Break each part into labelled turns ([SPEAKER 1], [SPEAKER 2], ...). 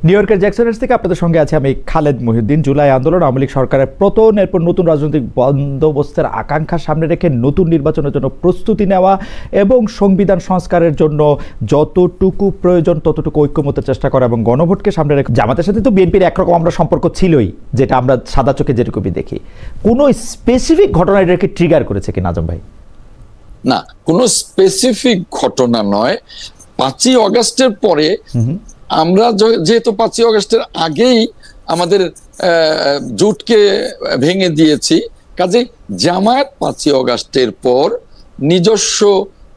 [SPEAKER 1] New ইয়র্কের জ্যাকসনের থেকে আপনাদের সঙ্গে আছে আমি খালেদ মহিউদ্দিন। জুলাই আন্দোলন, আওয়ামী লীগ সরকারের পতন, এরপর নতুন রাজনৈতিক বন্দোবস্তের আকাঙ্ক্ষা সামনে রেখে নতুন নির্বাচনের জন্য প্রস্তুতি নেওয়া এবং সংবিধান সংস্কারের জন্য যতটুকু প্রয়োজন ততটুকু ঐক্যমতের চেষ্টা করা এবং গণভোটকে সামনে রেখে জামাতের সাথে তো বিএনপির একরকম আমরা সম্পর্ক ছিলই, যেটা আমরা সাদা চোখে যেটুকুই দেখি। কোনো স্পেসিফিক ঘটনা এটাকে ট্রিগার করেছে কি আজম ভাই?
[SPEAKER 2] না, কোনো স্পেসিফিক ঘটনা নয়। 5ই অগাস্টের পরে আমরা যেহেতু 5ই অগাস্টের আগেই আমাদের জোটকে ভেঙে দিয়েছি, কাজে জামায়াত 5ই অগাস্টের পর নিজস্ব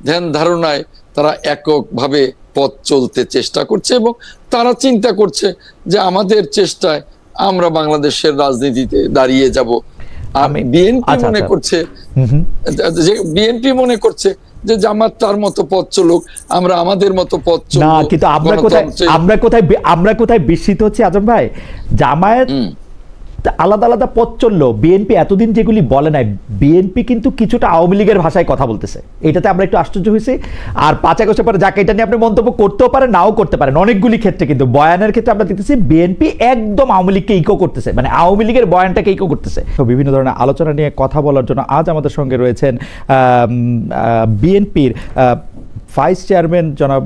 [SPEAKER 2] ধ্যান ধারণায় তারা এককভাবে পথ চলতে চেষ্টা করছে এবং তারা চিন্তা করছে যে আমাদের চেষ্টায় আমরা বাংলাদেশের রাজনীতিতে দাঁড়িয়ে যাব। আর বিএনপি মনে করছে যে জামাত তার মতো পথ চলুক, আমরা আমাদের মতো পথ চলব।
[SPEAKER 1] না, কিন্তু আমরা কোথায় বিস্মিত হচ্ছি আজম ভাই, জামায়াত আলাদা আলাদা পথ চললো, বিএনপি এতদিন যেগুলি বলে নাই, বিএনপি কিন্তু কিছুটা আওয়ামী লীগের ভাষায় কথা বলতেছে, এটাতে আমরা একটু আশ্চর্য হয়েছি। আর 5 আগস্টের পরে যাকে এটা নিয়ে আপনি মন্তব্য করতেও পারেন নাও করতে পারেন, অনেকগুলি ক্ষেত্রে কিন্তু বয়ানের ক্ষেত্রে আমরা দেখতেছি বিএনপি একদম আওয়ামী লীগকে ইকো করতেছে, মানে আওয়ামী লীগের বয়ানটাকে ইকো করতেছে। তো বিভিন্ন ধরনের আলোচনা নিয়ে কথা বলার জন্য আজ আমাদের সঙ্গে রয়েছেন বিএনপির ভাইস চেয়ারম্যান জনাব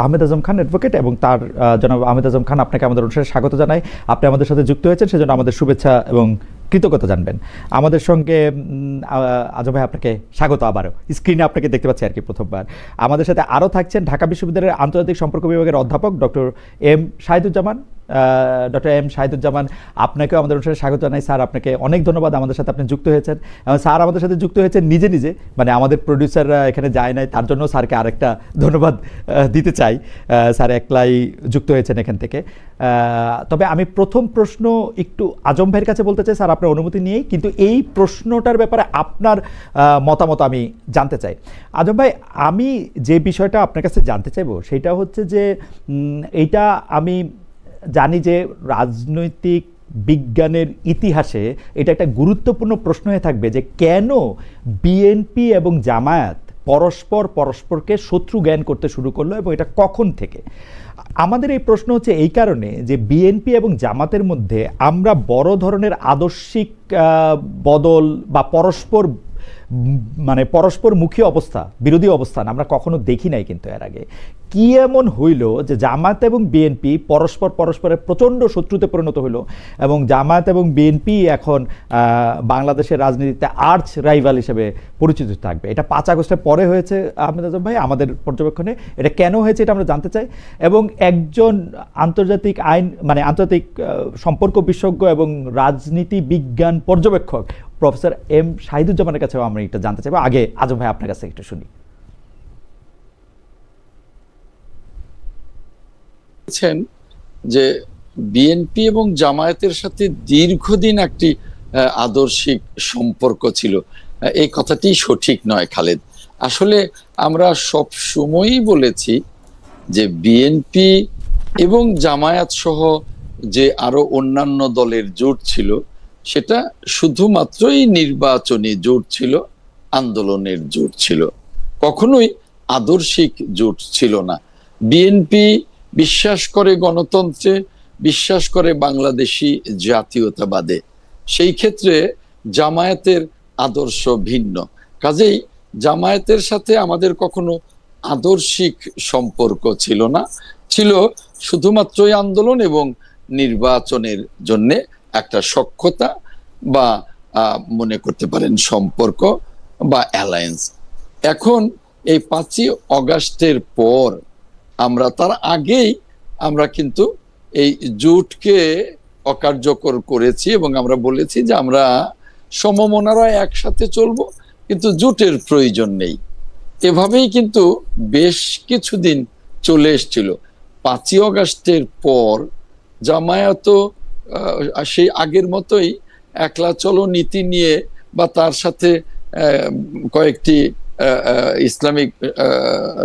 [SPEAKER 1] আহমেদ আজম খান অ্যাডভোকেট, এবং তার জনাব আহমেদ আজম খান, আপনাকে আমাদের অনুষ্ঠানে স্বাগত জানাই। আপনি আমাদের সাথে যুক্ত হয়েছেন সেজন্য আমাদের শুভেচ্ছা এবং কৃতজ্ঞতা জানবেন। আমাদের সঙ্গে আজম ভাই আপনাকে স্বাগত, আবারও স্ক্রিনে আপনাকে দেখতে পাচ্ছি আর কি প্রথমবার। আমাদের সাথে আরও থাকছেন ঢাকা বিশ্ববিদ্যালয়ের আন্তর্জাতিক সম্পর্ক বিভাগের অধ্যাপক doctor M Shahiduzzaman. Doctor M Shahiduzzaman, আপনাকেও আমাদের অনুষ্ঠানে স্বাগত জানাই। স্যার, আপনাকে অনেক ধন্যবাদ, আমাদের সাথে আপনি যুক্ত হয়েছেন। এবং স্যার আমাদের সাথে যুক্ত হয়েছেন নিজে নিজে, মানে আমাদের প্রডিউসাররা এখানে যায় নাই, তার জন্য স্যারকে আরেকটা ধন্যবাদ দিতে চাই। স্যার একলাই যুক্ত হয়েছেন এখান থেকে। তবে আমি প্রথম প্রশ্ন একটু আজম ভাইয়ের কাছে বলতে চাই, স্যার আপনার অনুমতি নিয়েই, কিন্তু এই প্রশ্নটার ব্যাপারে আপনার মতামত আমি জানতে চাই। আজম ভাই, আমি যে বিষয়টা আপনার কাছে জানতে চাইবো সেটা হচ্ছে যে এইটা আমি জানি যে রাজনৈতিক বিজ্ঞানের ইতিহাসে এটা একটা গুরুত্বপূর্ণ প্রশ্ন হয়ে থাকবে যে কেন বিএনপি এবং জামায়াত পরস্পরকে শত্রু জ্ঞান করতে শুরু করলো এবং এটা কখন থেকে। আমাদের এই প্রশ্ন হচ্ছে এই কারণে যে বিএনপি এবং জামাতের মধ্যে আমরা বড় ধরনের আদর্শিক বদল বা পরস্পরমুখী অবস্থা, বিরোধী অবস্থান আমরা কখনো দেখি নাই। কিন্তু এর আগে কি এমন হইল যে জামায়াত এবং বিএনপি পরস্পরের প্রচণ্ড শত্রুতে পরিণত হইল এবং জামায়াত এবং বিএনপি এখন বাংলাদেশের রাজনীতিতে আর্চ রাইভাল হিসেবে পরিচিত থাকবে? এটা 5 আগস্টের পরে হয়েছে আহমেদ আজম ভাই, আমাদের পর্যবেক্ষণে এটা কেন হয়েছে এটা আমরা জানতে চাই। এবং একজন আন্তর্জাতিক আন্তর্জাতিক সম্পর্ক বিশেষজ্ঞ এবং রাজনীতি বিজ্ঞান পর্যবেক্ষক প্রফেসর এম শাহিদুজ্জামানের কাছেও আমরা এটা জানতে চাইবো। আগে আজম ভাই আপনার কাছে একটু শুনি।
[SPEAKER 2] যে বিএনপি এবং জামায়াতের সাথে দীর্ঘদিন একটি আদর্শিক সম্পর্ক ছিল, এই কথাটি সঠিক নয় খালেদ। আসলে আমরা সব সময়ই বলেছি যে বিএনপি এবং জামায়াত সহ যে আরো অন্যান্য দলের জোট ছিল সেটা শুধুমাত্রই নির্বাচনী জোট ছিল, আন্দোলনের জোট ছিল, কখনোই আদর্শিক জোট ছিল না। বিএনপি বিশ্বাস করে গণতন্ত্রে, বিশ্বাস করে বাংলাদেশি জাতীয়তাবাদে, সেই ক্ষেত্রে জামায়াতের আদর্শ ভিন্ন। কাজেই জামায়াতের সাথে আমাদের কখনো আদর্শিক সম্পর্ক ছিল না, ছিল শুধুমাত্রই আন্দোলন এবং নির্বাচনের জন্য একটা সখ্যতা বা মনে করতে পারেন সম্পর্ক বা অ্যালায়েন্স। এখন এই 5ই অগাস্টের পর আমরা তার আগেই আমরা কিন্তু এই জোটকে অকার্যকর করেছি এবং আমরা বলেছি যে আমরা সমমনারা একসাথে চলবো, কিন্তু জোটের প্রয়োজন নেই। এভাবেই কিন্তু বেশ কিছুদিন চলে এসেছিল। 5ই অগাস্টের পর জামায়াত সেই আগের মতোই একলা চলো নীতি নিয়ে বা তার সাথে কয়েকটি ইসলামিক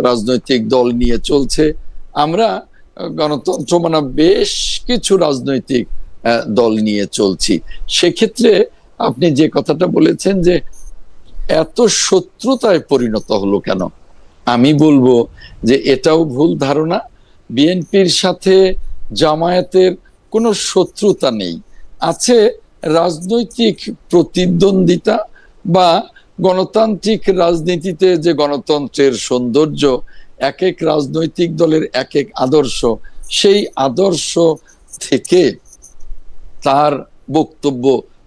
[SPEAKER 2] রাজনৈতিক দল নিয়ে চলছে। আমরা গণতন্ত্র বেশ কিছু রাজনৈতিক দল নিয়ে চলছি। সেক্ষেত্রে আপনি যে কথাটা বলেছেন যে এত শত্রুতায় পরিণত হলো কেন, আমি বলবো যে এটাও ভুল ধারণা। বিএনপির সাথে জামায়াতের কোনো শত্রুতা নেই, আছে রাজনৈতিক প্রতিদ্বন্দ্বিতা বা গণতান্ত্রিক রাজনীতিতে যে গণতন্ত্রের সৌন্দর্য, এক এক রাজনৈতিক দলের এক এক আদর্শ, সেই আদর্শ থেকে তার বক্তব্য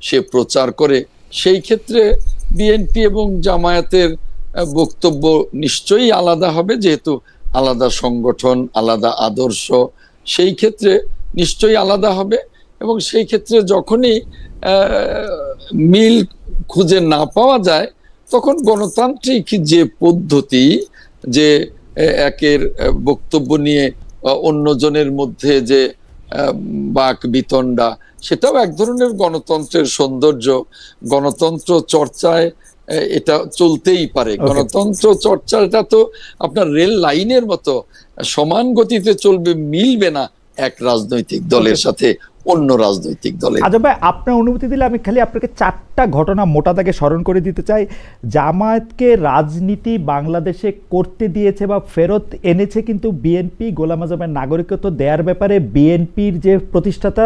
[SPEAKER 2] সে প্রচার করে। সেই ক্ষেত্রে বিএনপি এবং জামায়াতের বক্তব্য নিশ্চয়ই আলাদা হবে, যেহেতু আলাদা সংগঠন, আলাদা আদর্শ, সেই ক্ষেত্রে নিশ্চয়ই আলাদা হবে। এবং সেই ক্ষেত্রে যখনই মিল খুঁজে না পাওয়া যায়, তখন গণতান্ত্রিক যে পদ্ধতি, যে একের বক্তব্য নিয়ে অন্যজনের মধ্যে যে বাক বিতণ্ডা, সেটাও এক ধরনের গণতন্ত্রের সৌন্দর্য। গণতন্ত্র চর্চায় এটা চলতেই পারে। গণতন্ত্র চর্চাটা তো আপনার রেল লাইনের মতো সমান গতিতে চলবে, মিলবে না এক রাজনৈতিক দলের সাথে অন্য রাজনৈতিক দলের।
[SPEAKER 1] আজম ভাই, আপনার অনুমতি দিলে আমি খালি আপনাকে 4টা ঘটনা মোটা দাগে স্মরণ করে দিতে চাই। জামায়াতকে রাজনীতি বাংলাদেশে করতে দিয়েছে বা ফেরত এনেছে কিন্তু বিএনপি। গোলাম আজমের নাগরিকত্ব দেওয়ার ব্যাপারে বিএনপির যে প্রতিষ্ঠাতা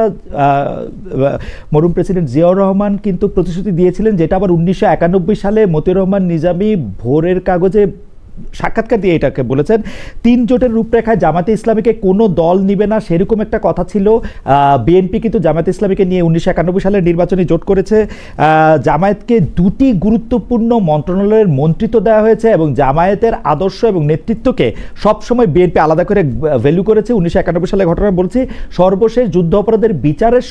[SPEAKER 1] মরহুম প্রেসিডেন্ট জিয়াউর রহমান কিন্তু প্রতিশ্রুতি দিয়েছিলেন, যেটা আবার 1991 সালে মতিউর রহমান নিজামী ভোরের কাগজে সাক্ষাৎকার দিয়ে এটাকে বলেছেন। 3 জোটের রূপরেখায় জামায়াতে ইসলামীকে কোনো দল নিবে না, সেরকম একটা কথা ছিল। বিএনপি কিন্তু জামায়াতে ইসলামীকে নিয়ে 1991 সালের নির্বাচনী জোট করেছে। জামায়াতকে 2টি গুরুত্বপূর্ণ মন্ত্রণালয়ের মন্ত্রিত্ব দেওয়া হয়েছে এবং জামায়াতের আদর্শ এবং নেতৃত্বকে সবসময় বিএনপি আলাদা করে ভ্যালু করেছে। 1991 সালের ঘটনা বলছি। সর্বশেষ যুদ্ধ অপরাধের বিচারের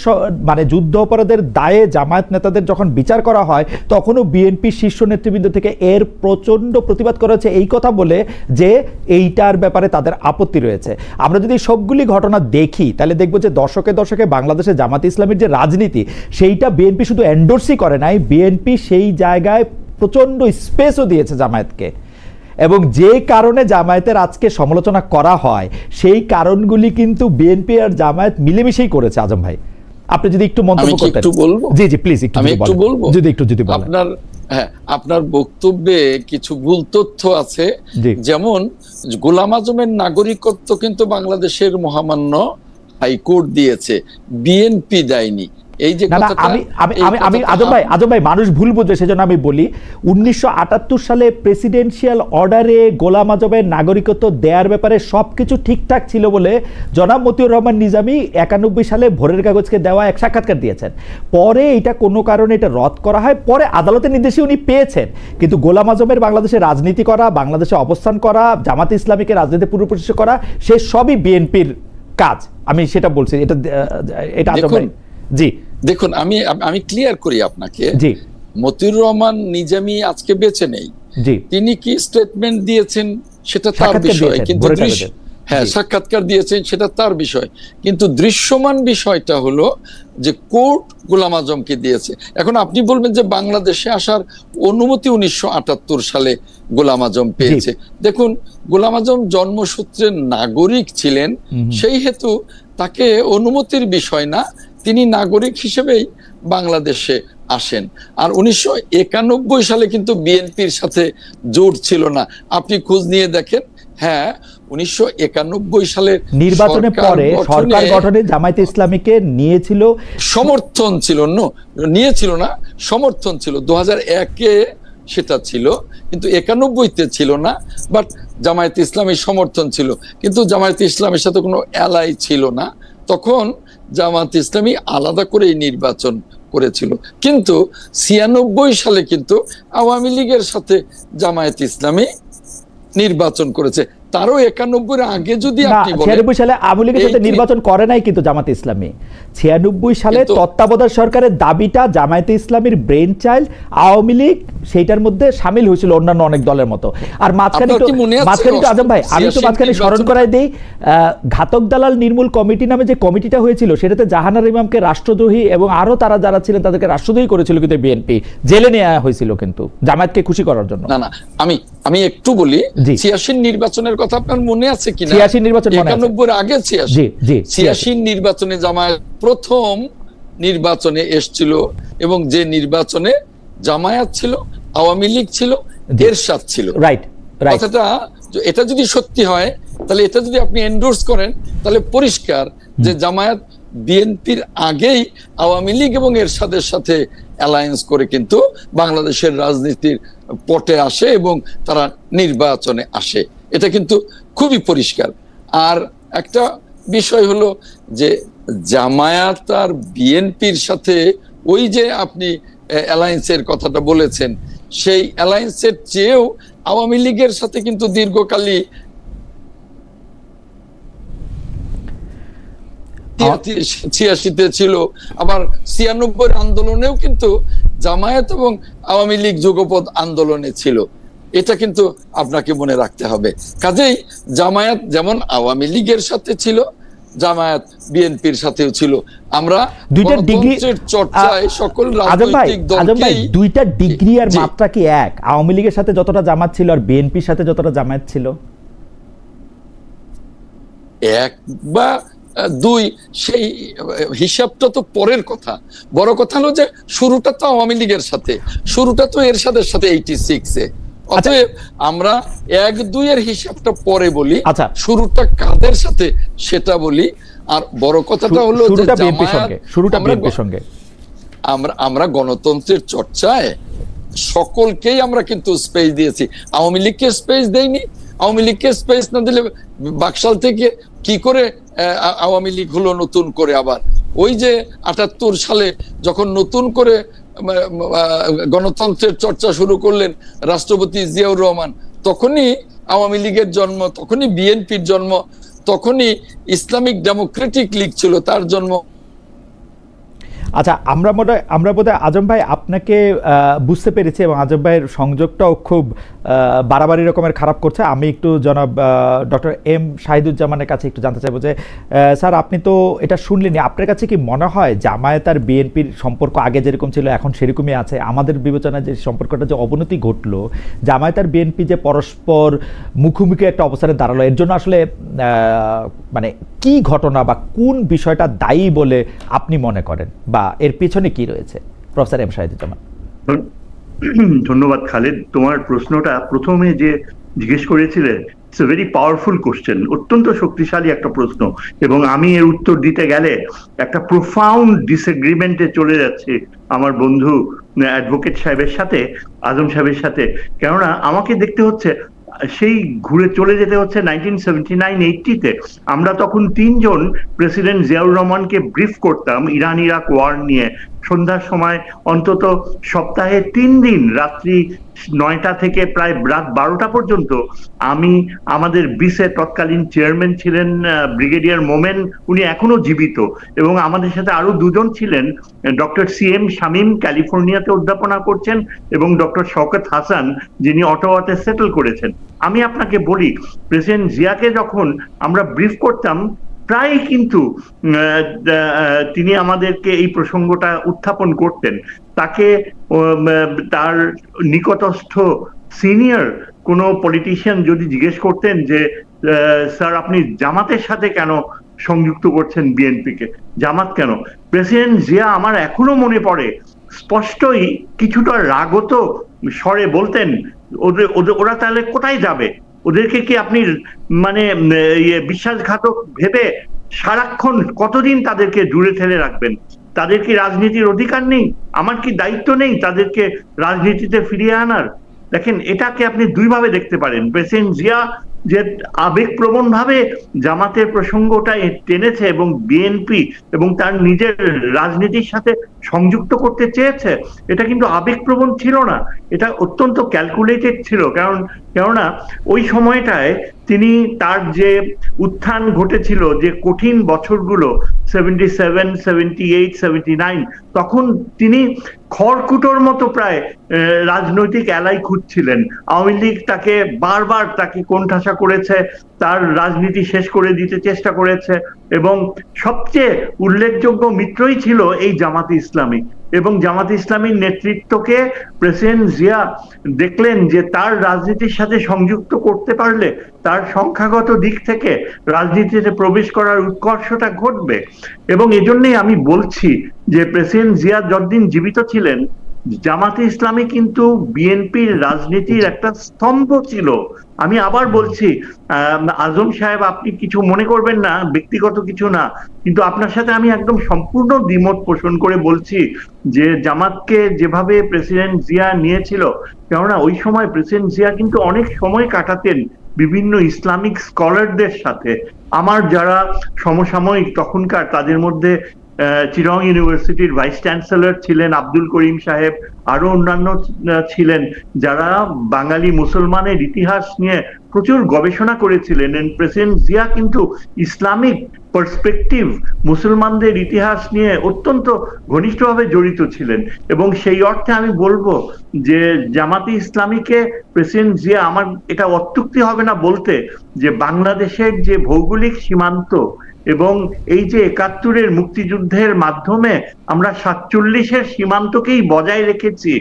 [SPEAKER 1] মানে যুদ্ধ অপরাধের দায়ে জামায়াত নেতাদের যখন বিচার করা হয়, তখনও বিএনপি শীর্ষ নেতৃবৃন্দ থেকে এর প্রচণ্ড প্রতিবাদ করা হয়েছে, এই কথা বলে যে এইটার ব্যাপারে তাদের আপত্তি রয়েছে। আমরা যদি সবগুলি ঘটনা দেখি, তাহলে দেখব যে দশকে দশকে বাংলাদেশে জামায়াতে ইসলামীর যে রাজনীতি, সেইটা বিএনপি শুধু এন্ডোর্সই করে নাই, বিএনপি সেই জায়গায় প্রচণ্ড স্পেসও দিয়েছে জামায়াতকে। এবং যে কারণে জামায়াতের আজকে সমালোচনা করা হয়, সেই কারণগুলি কিন্তু বিএনপি আর জামায়াত মিলেমিশেই করেছে। আজম ভাই, আপনি যদি একটু মন্তব্য করতেন। জি জি প্লিজ একটু বলবো, যদি বলেন।
[SPEAKER 2] আপনার বক্তব্যে কিছু ভুল তথ্য আছে। যেমন গোলাম আজমের নাগরিকত্ব কিন্তু বাংলাদেশের মহামান্য হাইকোর্ট দিয়েছে, বিএনপি দেয়নি। এই যে
[SPEAKER 1] আমি আজম ভাই মানুষ ভুল বুঝে, সেজন্য আমি বলি 1978 সালে প্রেসিডেন্সিয়াল অর্ডারে গোলাম আজমের নাগরিকত্ব দেওয়ার ব্যাপারে সবকিছু ঠিকঠাক ছিল বলে জনাব মতিউর রহমান নিজামী 91 সালে ভোরের কাগজকে দেওয়া এক সাক্ষাৎকার দিয়েছেন। পরে এটা কোনো কারণে এটা রদ করা হয়, পরে আদালতের নির্দেশে উনি পেয়েছেন। কিন্তু গোলাম আজমের বাংলাদেশে রাজনীতি করা, বাংলাদেশে অবস্থান করা, জামাতে ইসলামীকে রাজনীতি পূর্ব প্রতিষ্ঠা করা, সে সবই বিএনপির কাজ। আমি সেটা বলছি। এটা আজম ভাই জি
[SPEAKER 2] দেখুন, আমি ক্লিয়ার করি আপনাকে। মতিউর রহমান নিজামী আজকে বেঁচে নেই। তিনি কি স্টেটমেন্ট দিয়েছেন সেটা তার বিষয়, কিন্তু সাক্ষাৎকার দিয়েছেন সেটা তার বিষয়, কিন্তু দৃশ্যমান বিষয়টা হলো যে কোর্ট গোলাম আজমকে দিয়েছে। এখন আপনি বলবেন যে বাংলাদেশে আসার অনুমতি 1978 সালে গোলাম আজম পেয়েছে। দেখুন, গোলাম আজম জন্মসূত্রে নাগরিক ছিলেন, সেই হেতু তাকে অনুমতির বিষয় না, তিনি নাগরিক হিসেবেই বাংলাদেশে আসেন। আর 1991 সালে কিন্তু বিএনপির সাথে জোট ছিল না। আপনি খোঁজ নিয়ে দেখেন, 1991 সালের
[SPEAKER 1] নির্বাচনের পরে সরকার গঠনে জামায়াতে ইসলামীকে নিয়েছিল,
[SPEAKER 2] সমর্থন ছিল নিয়েছিল না, সমর্থন ছিল। 2001-এ সেটা ছিল, কিন্তু 91-তে ছিল না। বাট জামায়াতে ইসলামীর সমর্থন ছিল, কিন্তু জামায়াতে ইসলামের সাথে কোনো অ্যালাই ছিল না। তখন জামায়াতে ইসলামী আলাদা করে নির্বাচন করেছিল। কিন্তু 96 সালে কিন্তু আওয়ামী লীগের সাথে জামায়াতে ইসলামী নির্বাচন করেছে। তারও 91-এর আগে যদি আপনি বলেন,
[SPEAKER 1] 96 সালে আওয়ামী লীগের সাথে নির্বাচন করে নাই কিন্তু জামায়াতে ইসলামী। 96 সালে তত্ত্বাবধায়ক সরকারের দাবিটা জামায়াতে ইসলামীর ব্রেন চাইল্ড, আওয়ামী লীগ সেইটার মধ্যে শামিল হয়েছিল অন্যান্য অনেক দলের মতো। আর মাঝখানে আজম ভাই, আমি তো মাঝখানে স্মরণ করাই দেই, ঘাতক দালাল নির্মূল কমিটি নামে যে কমিটিটা হয়েছিল, সেটাতে জাহানার ইমামকে রাষ্ট্রদ্রোহী এবং আরো তারা যারা ছিলেন তাদেরকে রাষ্ট্রদ্রোহী করেছিল, কিন্তু বিএনপি জেলে নেওয়া হয়েছিল কিন্তু জামায়াতকে খুশি করার জন্য।
[SPEAKER 2] না, আমি একটু বলি, 86 নির্বাচনের কথা আপনার মনে আছে কিনা?
[SPEAKER 1] 86 নির্বাচন
[SPEAKER 2] 91-এর আগে 86 নির্বাচনে জামায়াত প্রথম নির্বাচনে এসেছিল, এবং যে নির্বাচনে জামায়াত ছিল, আওয়ামী লীগ ছিল, এরশাদ ছিল।
[SPEAKER 1] রাইট,
[SPEAKER 2] কথাটা এটা যদি সত্যি হয়, তাহলে এটা যদি আপনি এন্ডোর্স করেন, তাহলে পরিষ্কার যে জামায়াত বিএনপির আগেই আওয়ামী লীগ এবং এরশাদের সাথে অ্যালায়েন্স করে কিন্তু বাংলাদেশের রাজনীতির পটে আসে এবং তারা নির্বাচনে আসে। এটা কিন্তু খুবই পরিষ্কার। আর একটা বিষয় হলো যে জামায়াত আর বিএনপির সাথে ওই যে আপনি অ্যালায়েন্সের কথাটা বলেছেন, সেই অ্যালায়েন্সের চেয়েও আওয়ামী লীগের সাথে কিন্তু দীর্ঘকালী 86-তে ছিল, আবার 96-এর আন্দোলনেও কিন্তু জামায়াত এবং আওয়ামী লীগ যুগপৎ আন্দোলনে ছিল। এটা কিন্তু আপনাকে মনে রাখতে হবে। কাজেই জামায়াত যেমন আওয়ামী লীগের সাথে ছিল, জামায়াত বিএনপির সাথেও ছিল। আমরা
[SPEAKER 1] দুইটা ডিগ্রি
[SPEAKER 2] চর্চায় সকল রাজনৈতিক দলকেই
[SPEAKER 1] দুইটা ডিগ্রি আর মাত্রা কি এক? আওয়ামী লীগের সাথে যতটা জামাত ছিল আর বিএনপির সাথে যতটা জামায়াত ছিল,
[SPEAKER 2] এক বা দুই, সেই হিসাবটা তো পরের কথা। বড় কথা হলো যে শুরুটা তো আওয়ামী লীগের সাথে, শুরুটা তো এরশাদের সাথে 86-এ। অতএব আমরা 1-2 এর হিসাবটা পরে বলি, শুরুটা কাদের সাথে সেটা বলি। আর বড় কথাটা হলো যে আমরা গণতন্ত্রের চর্চায় সকলকেই আমরা কিন্তু স্পেস দিয়েছি, আওয়ামী লীগকে স্পেস দেইনি। আওয়ামী লীগকে স্পেস না দিলে বাকশাল থেকে কি করে আওয়ামী লীগ হলো নতুন করে? আবার ওই যে 78 সালে যখন নতুন করে গণতন্ত্রের চর্চা শুরু করলেন রাষ্ট্রপতি জিয়াউর রহমান, তখনই আওয়ামী লীগের জন্ম, তখনই বিএনপির জন্ম, তখনই ইসলামিক ডেমোক্রেটিক লীগ ছিল তার জন্ম।
[SPEAKER 1] আচ্ছা, আমরা বোধহয় আজম ভাই আপনাকে বুঝতে পেরেছি এবং আজম ভাইয়ের সংযোগটাও খুব বাড়াবাড়ি রকমের খারাপ করছে। আমি একটু জনাব ডক্টর এম শাহিদুজ্জামানের কাছে একটু জানতে চাইবো যে স্যার, আপনি তো এটা শুনলেনই, আপনার কাছে কি মনে হয় জামায়াত আর বিএনপির সম্পর্ক আগে যেরকম ছিল এখন সেরকমই আছে? আমাদের বিবেচনায় যে সম্পর্কটা যে অবনতি ঘটলো, জামায়াত আর বিএনপি যে পরস্পর মুখোমুখি একটা অবস্থানে দাঁড়ালো, এর জন্য আসলে মানে কি ঘটনা বা কোন বিষয়টা দায়ী বলে আপনি মনে করেন, বা এর পিছনে কি রয়েছে? Professor M Shahiduzzaman.
[SPEAKER 3] ধন্যবাদ খালেদ। তোমার প্রশ্নটা প্রথমে যে জিজ্ঞেস করেছিলেন, it's a very powerful question, অত্যন্ত শক্তিশালী একটা প্রশ্ন, এবং আমি এর উত্তর দিতে গেলে একটা প্রোফাউন্ড ডিসএগ্রিমেন্টে চলে যাচ্ছে আমার বন্ধু অ্যাডভোকেট সাহেবের সাথে, আজম সাহেবের সাথে। কেননা আমাকে দেখতে হচ্ছে সেই ঘুরে চলে যেতে হচ্ছে 1979-80-তে। আমরা তখন 3 জন প্রেসিডেন্ট জিয়াউর রহমানকে ব্রিফ করতাম ইরান ইরাক ওয়ার নিয়ে। সন্ধ্যার সময় অন্তত সপ্তাহে 3 দিন রাত্রি 9টা থেকে প্রায় রাত 12টা পর্যন্ত আমি আমাদের বিসে তৎকালীন চেয়ারম্যান ছিলেন ব্রিগেডিয়ার মোমেন, উনি এখনো জীবিত, এবং আমাদের সাথে আরো 2 জন ছিলেন, ডক্টর CM শামীম ক্যালিফোর্নিয়াতে অধ্যাপনা করছেন এবং ডক্টর শওকত হাসান যিনি অটোয়াতে সেটেল করেছেন। আমি আপনাকে বলি, প্রেসিডেন্ট জিয়াকে যখন আমরা ব্রিফ করতাম প্রায় কিন্তু তিনি আমাদেরকে এই প্রসঙ্গটা উত্থাপন করতেন। তাকে তার নিকটস্থ সিনিয়র কোনো পলিটিশিয়ান যদি জিজ্ঞেস করতেন যে স্যার আপনি জামাতের সাথে কেন সংযুক্ত করছেন বিএনপিকে, জামাত কেন, প্রেসিডেন্ট জিয়া আমার এখনো মনে পড়ে স্পষ্টই কিছুটা রাগত স্বরে বলতেন, ওরা তাহলে কোথায় যাবে? ওদেরকে কি আপনি মানে বিশ্বাসঘাতক ভেবে সারাক্ষণ কতদিন তাদেরকে জুড়ে ঠেলে রাখবেন? তাদের কি রাজনীতির অধিকার নেই? আমার কি দায়িত্ব নেই তাদেরকে রাজনীতিতে ফিরিয়ে আনার? দেখেন, এটাকে আপনি 2 ভাবে দেখতে পারেন। প্রেসিডেন্ট জিয়া যে আবেগপ্রবণ ভাবে জামাতের প্রসঙ্গটা টেনেছে এবং বিএনপি এবং তার নিজের রাজনীতির সাথে সংযুক্ত করতে চেয়েছে, এটা কিন্তু আবেগপ্রবণ ছিল না, এটা অত্যন্ত ক্যালকুলেটেড ছিল। কেননা ওই সময়টায় তিনি তার যে উত্থান ঘটেছিল, যে কঠিন বছরগুলো 77, 78, 79, তখন তিনি খড়কুটোর মতো প্রায় রাজনৈতিক অ্যালাই খুঁজছিলেন। আওয়ামী লীগ তাকে বারবার তাকে কোণঠাসা করেছে, তার রাজনীতি শেষ করে দিতে চেষ্টা করেছে, এবং সবচেয়ে উল্লেখযোগ্য মিত্রই ছিল এই জামাতে ইসলামী। এবং জামাত ইসলামীর নেতৃত্বকে প্রেসিডেন্ট জিয়া দেখলেন যে তার রাজনীতির সাথে সংযুক্ত করতে পারলে তার সংখ্যাগত দিক থেকে রাজনীতিতে প্রবেশ করার উৎকর্ষতা ঘটবে। এবং এজন্যই আমি বলছি যে প্রেসিডেন্ট জিয়া যতদিন জীবিত ছিলেন জামাতে ইসলামী কিন্তু বিএনপির রাজনীতির একটা স্তম্ভ ছিল। আমি আবার বলছি, আজম সাহেব আপনি কিছু মনে করবেন না, ব্যক্তিগত কিছু না, কিন্তু আপনার সাথে আমি একদম সম্পূর্ণ দ্বিমত পোষণ করে বলছি যে জামাতকে যেভাবে প্রেসিডেন্ট জিয়া নিয়েছিল, কেননা ওই সময় প্রেসিডেন্ট জিয়া কিন্তু অনেক সময় কাটাতেন বিভিন্ন ইসলামিক স্কলারদের সাথে। আমার যারা সমসাময়িক তখনকার, তাদের মধ্যে চিরং ইউনিভার্সিটির ভাইস চ্যান্সেলর ছিলেন আব্দুল করিম সাহেব, আরো অন্যান্য ছিলেন যারা বাঙালি মুসলমানের ইতিহাস নিয়ে প্রচুর গবেষণা করেছিলেন। প্রেসিডেন্ট জিয়া কিন্তু ইসলামিক পার্সপেক্টিভ, মুসলমানদের ইতিহাস নিয়ে অত্যন্ত ঘনিষ্ঠভাবে জড়িত ছিলেন। এবং সেই অর্থে আমি বলবো যে জামাতে ইসলামীকে প্রেসিডেন্ট জিয়া, আমার এটা অত্যুক্তি হবে না বলতে, যে বাংলাদেশের যে ভৌগোলিক সীমান্ত এবং এই যে ৭১-এর মুক্তিযুদ্ধের মাধ্যমে আমরা ৪৭-এর সীমান্তকেই বজায় রেখেছি,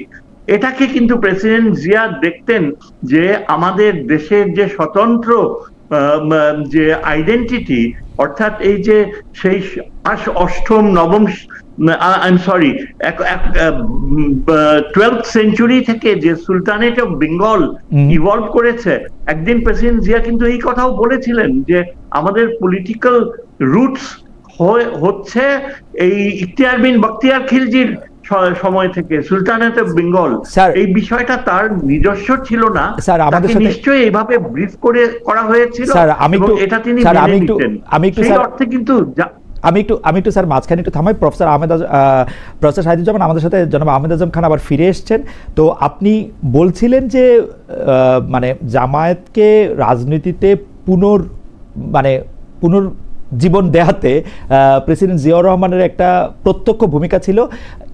[SPEAKER 3] এটাকে কিন্তু প্রেসিডেন্ট জিয়া দেখতেন যে আমাদের দেশের যে স্বতন্ত্র যে আইডেন্টিটি, অর্থাৎ এই যে সেই অষ্টম নবম, I am sorry, 12th century থেকে যে সুলতানেট অফ বেঙ্গল ইভলভ করেছে, একদিন প্রেসিডেন্ট জিয়া কিন্তু এই কথাও বলেছিলেন যে আমাদের পলিটিক্যাল রুটস হচ্ছে এই ইখতিয়ার বিন বখতিয়ার খিলজির সময় থেকে, সুলতানেট অফ বেঙ্গল। এই বিষয়টা তার নিজস্ব ছিল না, তাকে নিশ্চয়ই এইভাবে ব্রিফ করে করা হয়েছিল এবং এটা তিনি মেনে নিতেন। সেই অর্থে কিন্তু
[SPEAKER 1] আমি একটু স্যার মাঝখানে একটু থামাই। প্রফেসর শাহিদুজ্জামান আমাদের সাথে জনাব আহমেদ আজম খান আবার ফিরে এসছেন। তো আপনি বলছিলেন যে মানে জামায়াতকে রাজনীতিতে পুনর্জীবন দেওয়াতে প্রেসিডেন্ট জিয়াউর রহমানের একটা প্রত্যক্ষ ভূমিকা ছিল।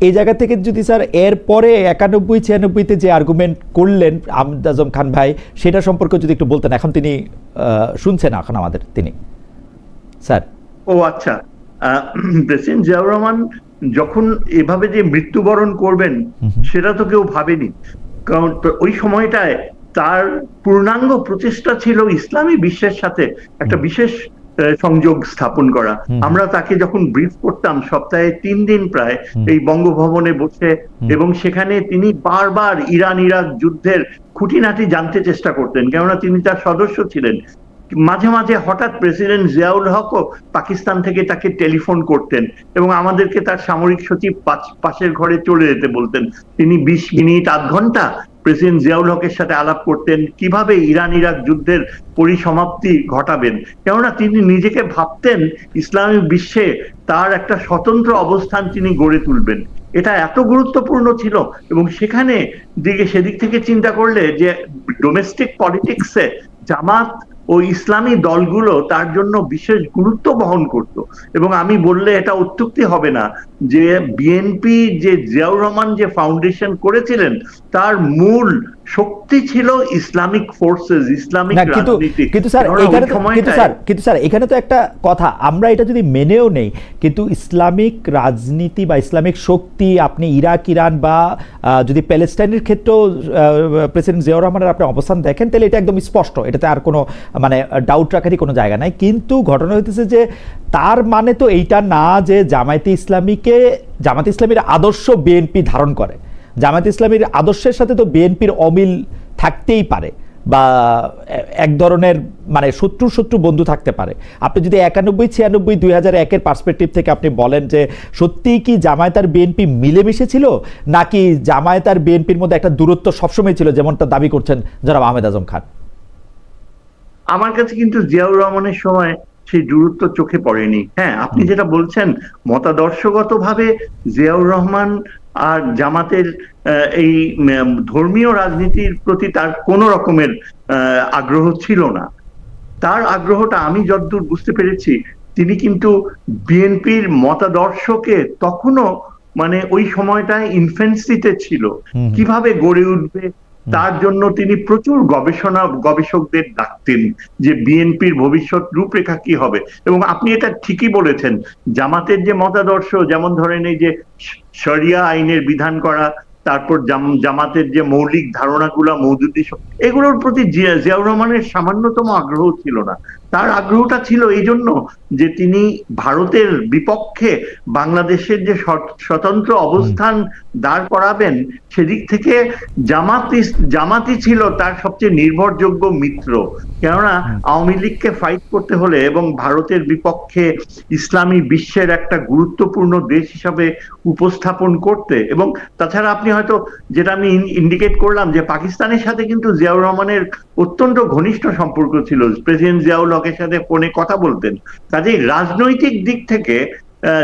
[SPEAKER 1] এই জায়গা থেকে যদি স্যার এরপরে ৯১-৯৬-তে যে আর্গুমেন্ট করলেন আহমেদ আজম খান ভাই, সেটা সম্পর্কে যদি একটু বলতেন। এখন তিনি শুনছেন এখন আমাদের, তিনি স্যার।
[SPEAKER 3] ও আচ্ছা, প্রেসিডেন্ট জিয়াউর রহমান যখন এভাবে যে মৃত্যুবরণ করবেন সেটা তো কেউ ভাবেনি, কারণ ওই সময়টায় তার পূর্ণাঙ্গ প্রচেষ্টা ছিল ইসলামী বিশ্বের সাথে একটা বিশেষ সংযোগ স্থাপন করা। আমরা তাকে যখন ব্রিফ করতাম সপ্তাহে ৩ দিন প্রায় এই বঙ্গভবনে বসে, এবং সেখানে তিনি বারবার ইরান ইরাক যুদ্ধের খুঁটিনাটি জানতে চেষ্টা করতেন, কেননা তিনি তার সদস্য ছিলেন। মাঝে মাঝে হঠাৎ প্রেসিডেন্ট জিয়াউল হকও পাকিস্তান থেকে তাকে টেলিফোন করতেন এবং আমাদেরকে তার সামরিক সচিব পাশের ঘরে চলে যেতে বলতেন। তিনি ২০ মিনিট আধ ঘন্টা প্রেসিডেন্ট জিয়াউল হকের সাথে আলাপ করতেন কিভাবে ইরান ইরাক যুদ্ধের পরিসমাপ্তি ঘটাবেন, কেননা তিনি নিজেকে ভাবতেন ইসলামী বিশ্বে তার একটা স্বতন্ত্র অবস্থান তিনি গড়ে তুলবেন। এটা এত গুরুত্বপূর্ণ ছিল। এবং সেখানে সেদিক থেকে চিন্তা করলে যে ডোমেস্টিক পলিটিক্সে জামাত ও ইসলামী দলগুলো তার জন্য বিশেষ গুরুত্ব বহন করত। এবং আমি বললে এটা অত্যুক্তি হবে না যে বিএনপি যে জিয়াউর রহমান যে ফাউন্ডেশন করেছিলেন তার মূল শক্তি ছিল ইসলামিক ফোর্সেস, ইসলামিক রাজনীতি।
[SPEAKER 1] কিন্তু স্যার এখানে তো একটা কথা, আমরা এটা যদি মেনেও নেই, কিন্তু ইসলামিক রাজনীতি বা ইসলামিক শক্তি, আপনি ইরাক ইরান বা যদি প্যালেস্টাইনের ক্ষেত্রেও প্রেসিডেন্ট জিয়াউর রহমানের আপনি অবস্থান দেখেন, তাহলে এটা একদম স্পষ্ট, এটাতে আর কোনো মানে ডাউট রাখারই কোনো জায়গা নাই। কিন্তু ঘটনা হইতেছে যে তার মানে তো এইটা না যে জামায়াতে ইসলামীর আদর্শ বিএনপি ধারণ করে। জামায়াতে ইসলামীর আদর্শের সাথে তো বিএনপির অমিল থাকতেই পারে, বা এক ধরনের মানে শত্রু বন্ধু থাকতে পারে। আপনি যদি ৯১-৯৬, ২০০১-এর পার্সপেক্টিভ থেকে আপনি বলেন যে সত্যিই কি জামায়াত আর বিএনপি মিলেমিশে ছিল, নাকি জামায়াত আর বিএনপির মধ্যে একটা দূরত্ব সবসময় ছিল, যেমনটা দাবি করছেন জনাব আহমেদ আজম খান?
[SPEAKER 3] আমার কাছে কিন্তু জিয়াউর রহমানের সময় সেই দূরত্ব চোখে পড়েনি। হ্যাঁ, আপনি যেটা বলছেন মতাদর্শগতভাবে জিয়াউর রহমান আর জামাতের এই ধর্মীয় রাজনীতির প্রতি তার কোনো রকমের আগ্রহ ছিল না। তার আগ্রহটা আমি যতদূর বুঝতে পেরেছি, তিনি কিন্তু বিএনপির মতাদর্শকে তখনও মানে ওই সময়টায় ইনফেন্সিতে ছিল, কিভাবে গড়ে উঠবে তার জন্য তিনি প্রচুর গবেষকদের ডাকতেন যে বিএনপির ভবিষ্যৎ রূপরেখা কি হবে। এবং আপনি এটা ঠিকই বলেছেন, জামাতের যে মতাদর্শ, যেমন ধরেন এই যে শরিয়া আইনের বিধান করা, তারপর জামাতের যে মৌলিক ধারণাগুলো, মওদুদি, এগুলোর প্রতি জিয়াউর রহমানের সামান্যতম আগ্রহ ছিল না। তার আগ্রহটা ছিল এই জন্য যে তিনি ভারতের বিপক্ষে বাংলাদেশের যে স্বতন্ত্র অবস্থান দাঁড় করাবেন, সেদিক থেকে জামাতি ছিল তার সবচেয়ে নির্ভরযোগ্য মিত্র। কেননা আওয়ামী লীগকে ফাইট করতে হলে এবং ভারতের বিপক্ষে ইসলামী বিশ্বের একটা গুরুত্বপূর্ণ দেশ হিসাবে উপস্থাপন করতে, এবং তাছাড়া আপনি হয়তো যেটা আমি ইন্ডিকেট করলাম যে পাকিস্তানের সাথে কিন্তু জিয়াউর রহমানের অত্যন্ত ঘনিষ্ঠ সম্পর্ক ছিল, প্রেসিডেন্ট জিয়াউল হকের সাথে ফোনে কথা বলতেন। কাজেই রাজনৈতিক দিক থেকে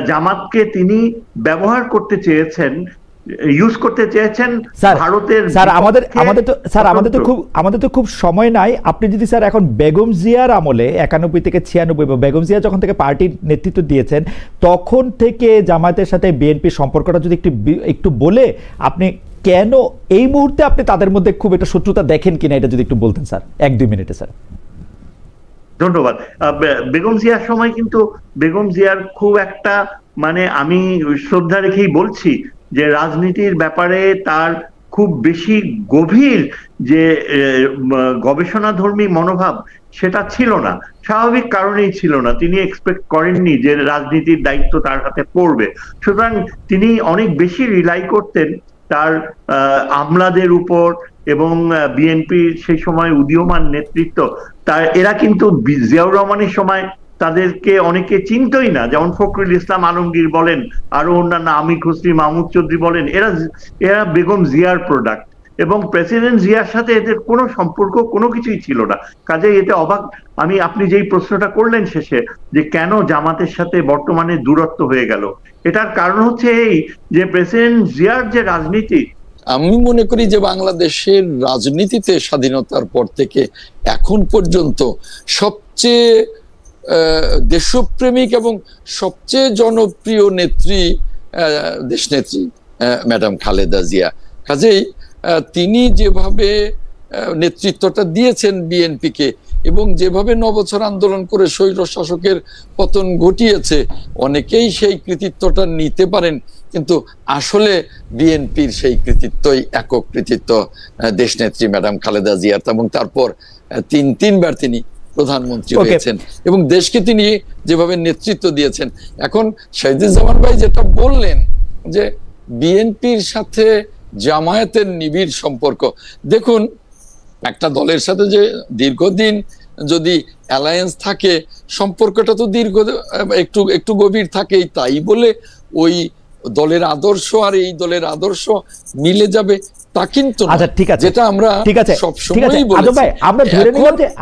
[SPEAKER 3] জামাতকে তিনি ব্যবহার করতে চেয়েছেন, ইউজ করতে চেয়েছেন ভারতের।
[SPEAKER 1] স্যার আমাদের তো খুব সময় নাই। আপনি যদি স্যার এখন বেগম জিয়ার আমলে 91 থেকে 96, বেগম জিয়া যখন থেকে পার্টির নেতৃত্ব দিয়েছেন তখন থেকে জামায়াতের সাথে বিএনপির সম্পর্কটা যদি একটু বলে, আপনি কেন এই মুহূর্তে আপনি তাদের মধ্যে খুব একটা শত্রুতা দেখেন কিনা এটা যদি একটু বলতেন স্যার, 1-2 মিনিটে স্যার।
[SPEAKER 3] ধন্যবাদ। বেগম জিয়ার সময় কিন্তু বেগম জিয়ার খুব একটা, মানে আমি শ্রদ্ধা রেখেই বলছি যে রাজনীতির ব্যাপারে তার খুব বেশি গভীর যে গবেষণাধর্মী মনোভাব সেটা ছিল না, স্বাভাবিক কারণেই ছিল না। তিনি এক্সপেক্ট করেননি যে রাজনীতির দায়িত্ব তার হাতে পড়বে, সুতরাং তিনি অনেক বেশি রিলাই করতেন তার আমলাদের উপর এবং বিএনপির সেই সময় উদীয়মান নেতৃত্ব। এরা কিন্তু জিয়াউর রহমানের সময় তাদেরকে অনেকে চিনতই না, যেমন ফখরুল ইসলাম আলমগীর বলেন, আরো অন্যান্য আমির খসরু, মাহমুদ চৌধুরী বলেন, এরা বেগম জিয়ার প্রোডাক্ট, এবং প্রেসিডেন্ট জিয়ার সাথে এদের কোনো সম্পর্ক কোনো কিছুই ছিল না। কাজেই এতে অবাক আপনি যেই প্রশ্নটা করলেন শেষে যে কেন জামাতের সাথে বর্তমানে দূরত্ব হয়ে গেল, এটার কারণ হচ্ছে এই যে প্রেসিডেন্ট জিয়ার যে রাজনীতি,
[SPEAKER 2] আমি মনে করি যে বাংলাদেশের রাজনীতিতে স্বাধীনতার পর থেকে এখন পর্যন্ত সবচেয়ে দেশপ্রেমিক এবং সবচেয়ে জনপ্রিয় নেত্রী দেশনেত্রী ম্যাডাম খালেদা জিয়া। কাজেই তিনি যেভাবে নেতৃত্বটা দিয়েছেন বিএনপিকে এবং যেভাবে নবছর আন্দোলন করে স্বৈর শাসকের পতন ঘটিয়েছে, অনেকেই সেই কৃতিত্বটা নিতে পারেন, কিন্তু আসলে বিএনপির সেই কৃতিত্বই একক কৃতিত্ব দেশনেত্রী ম্যাডাম খালেদা জিয়ার। এবং তারপর তিনবার তিনি প্রধানমন্ত্রী হয়েছেন এবং দেশকে তিনি যেভাবে নেতৃত্ব দিয়েছেন। এখন শহীদুজ্জামান ভাই যেটা বললেন যে বিএনপির সাথে জামায়াতের নিবিড় সম্পর্ক, দেখুন একটা দলের সাথে যে দীর্ঘদিন যদি অ্যালায়েন্স থাকে, সম্পর্কটা তো একটু গভীর থাকেই, তাই বলে ওই দলের আদর্শ আর এই দলের আদর্শ মিলে যাবে তা কিন্তু না।
[SPEAKER 1] আচ্ছা ঠিক আছে,
[SPEAKER 2] যেটা আমরা সবসময়ই বলেছি।
[SPEAKER 1] ভাই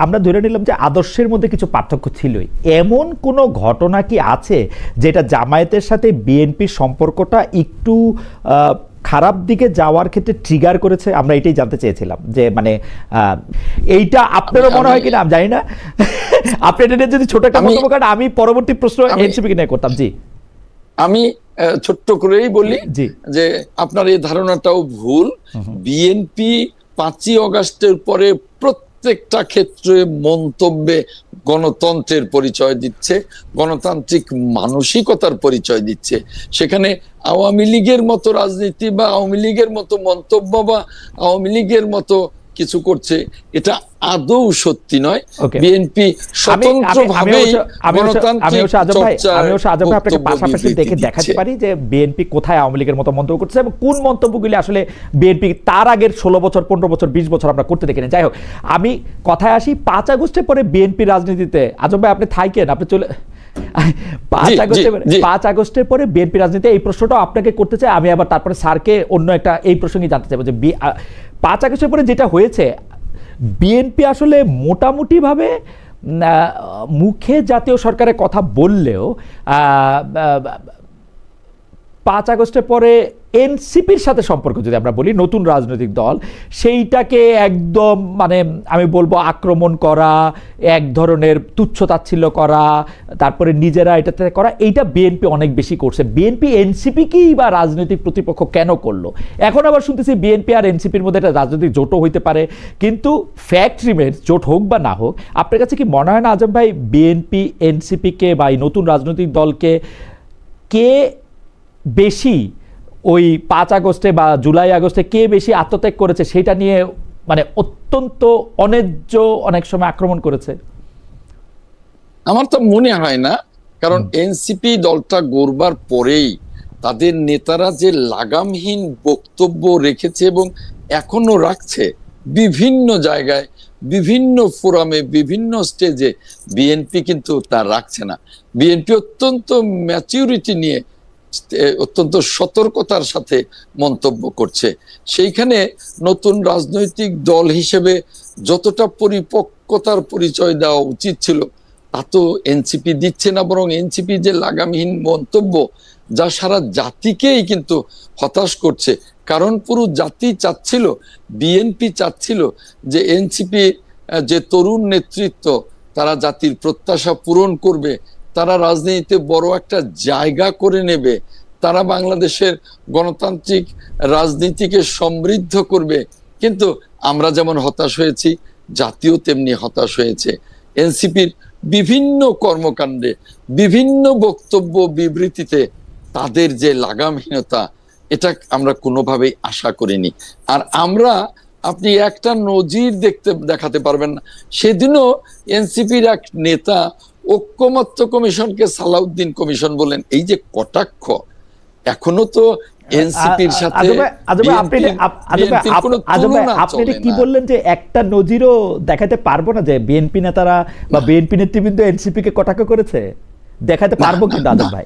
[SPEAKER 1] আমরা ধরে নিলাম যে আদর্শের মধ্যে কিছু পার্থক্য ছিলই। এমন কোন ঘটনা কি আছে যেটা জামায়াতের সাথে বিএনপির সম্পর্কটা একটু খারাপ দিকে যাওয়ার ক্ষেত্রে ট্রিগার করেছে? আমরা এটাই জানতে চেয়েছিলাম যে মানে এইটা আপনারও মনে হয় কিনা আমি জানি না। আপনি এটা যদি ছোট একটা মন্তব্য করেন, আমি পরবর্তী প্রশ্ন এনসিপি নিয়ে করতাম। জি, আমি
[SPEAKER 2] ছোট্ট করেই বলি যে আপনার এই ধারণাটাও ভুল। বিএনপি 5ই অগাস্টের পরে প্রত্যেকটা ক্ষেত্রে মন্তব্যে গণতন্ত্রের পরিচয় দিচ্ছে, গণতান্ত্রিক মানসিকতার পরিচয় দিচ্ছে। সেখানে আওয়ামী লীগের মতো রাজনীতি বা আওয়ামী লীগের মতো মন্তব্য বা আওয়ামী লীগের মতো কিছু করছে, এটা আদৌ সত্যি নয়। বিএনপি স্বতন্ত্রভাবেই
[SPEAKER 1] আপনাকে পাশাপাশি দেখে দেখাতে পারি যে বিএনপি কোথায় আওয়ামী লীগের মতো মন্তব্য করছে এবং কোন মন্তব্যগুলি আসলে বিএনপি তার আগের 16 বছর 15 বছর 20 বছর আমরা করতে দেখিনি। যাই হোক, আমি কথায় আসি, 5 আগস্টের পরে বিএনপি রাজনীতিতে, আজম ভাই আপনি থাকেন, আপনি চলে 5 আগস্টের পরে বিএনপি রাজনীতি, এই প্রশ্নটাও আপনাকে করতে চাই আমি। আবার তারপরে স্যারকে অন্য একটা এই প্রসঙ্গে জানতে চাইবো যে 5 আগস্টের পরে যেটা হয়েছে, বিএনপি আসলে মোটামুটিভাবে মুখে জাতীয় সরকারের কথা বললেও 5 আগস্টের পরে এনসিপির সাথে সম্পর্ক যদি আমরা বলি, নতুন রাজনৈতিক দল, সেইটাকে একদম মানে আমি বলবো আক্রমণ করা, এক ধরনের তুচ্ছতাচ্ছিল্য করা, তারপরে নিজেরা এটাতে করা, এইটা বিএনপি অনেক বেশি করছে। বিএনপি এনসিপিকেই বা রাজনৈতিক প্রতিপক্ষ কেন করলো? এখন আবার শুনতেছি বিএনপি আর এনসিপির মধ্যে একটা রাজনৈতিক জোটও হইতে পারে, কিন্তু ফ্যাক্ট রিমেন্স, জোট হোক বা না হোক, আপনার কাছে কি মনে হয় না আজম ভাই, বিএনপি এনসিপিকে বা এই নতুন রাজনৈতিক দলকে কে বেশি ওই 5 আগস্টে বা জুলাই আগস্টে কে বেশি আত্মত্যাগ করেছে সেটা নিয়ে মানে অত্যন্ত অন্যায্য অনেক সময় আক্রমণ করেছে?
[SPEAKER 2] আমার তো মনে হয় না, কারণ এনসিপি দলটা গড়বার পরেই তাদের নেতারা যে লাগামহীন বক্তব্য রেখেছে এবং এখনো রাখছে বিভিন্ন জায়গায়, বিভিন্ন ফোরামে, বিভিন্ন স্টেজে, বিএনপি কিন্তু তা রাখছে না। বিএনপি অত্যন্ত ম্যাচিউরিটি নিয়ে, অত্যন্ত সতর্কতার সাথে মন্তব্য করছে। সেইখানে নতুন রাজনৈতিক দল হিসেবে যতটা পরিপক্কতার পরিচয় দেওয়া উচিত ছিল তা তো এনসিপি দিচ্ছে না, বরং এনসিপি যে লাগামহীন মন্তব্য, যা সারা জাতিকেই কিন্তু হতাশ করছে। কারণ পুরো জাতি চাচ্ছিল, বিএনপি চাচ্ছিল যে এনসিপি যে তরুণ নেতৃত্ব, তারা জাতির প্রত্যাশা পূরণ করবে, তারা রাজনীতিতে বড় একটা জায়গা করে নেবে, তারা বাংলাদেশের গণতান্ত্রিক রাজনীতিকে সমৃদ্ধ করবে। কিন্তু আমরা যেমন হতাশ হয়েছি, জাতীয় তেমনি হতাশ হয়েছে। এনসিপির বিভিন্ন কর্মকাণ্ডে, বিভিন্ন বক্তব্য বিবৃতিতে তাদের যে লাগামহীনতা, এটা আমরা কোনোভাবেই আশা করিনি। আর আপনি একটা নজির দেখাতে পারবেন না। সেদিনও এনসিপির এক নেতা ঐক্যমত্য কমিশনকে সালাউদ্দিন কমিশন বলেন। এই যে কটাক্ষ, এখনো তো এনসিপির সাথে
[SPEAKER 1] আপনি কি বললেন যে একটা নজিরও দেখাতে পারবো না যে বিএনপি নেতারা বা বিএনপি নেতৃবৃন্দ এনসিপি কে কটাক্ষ করেছে? দেখাতে পারবো কিন্তু আজম ভাই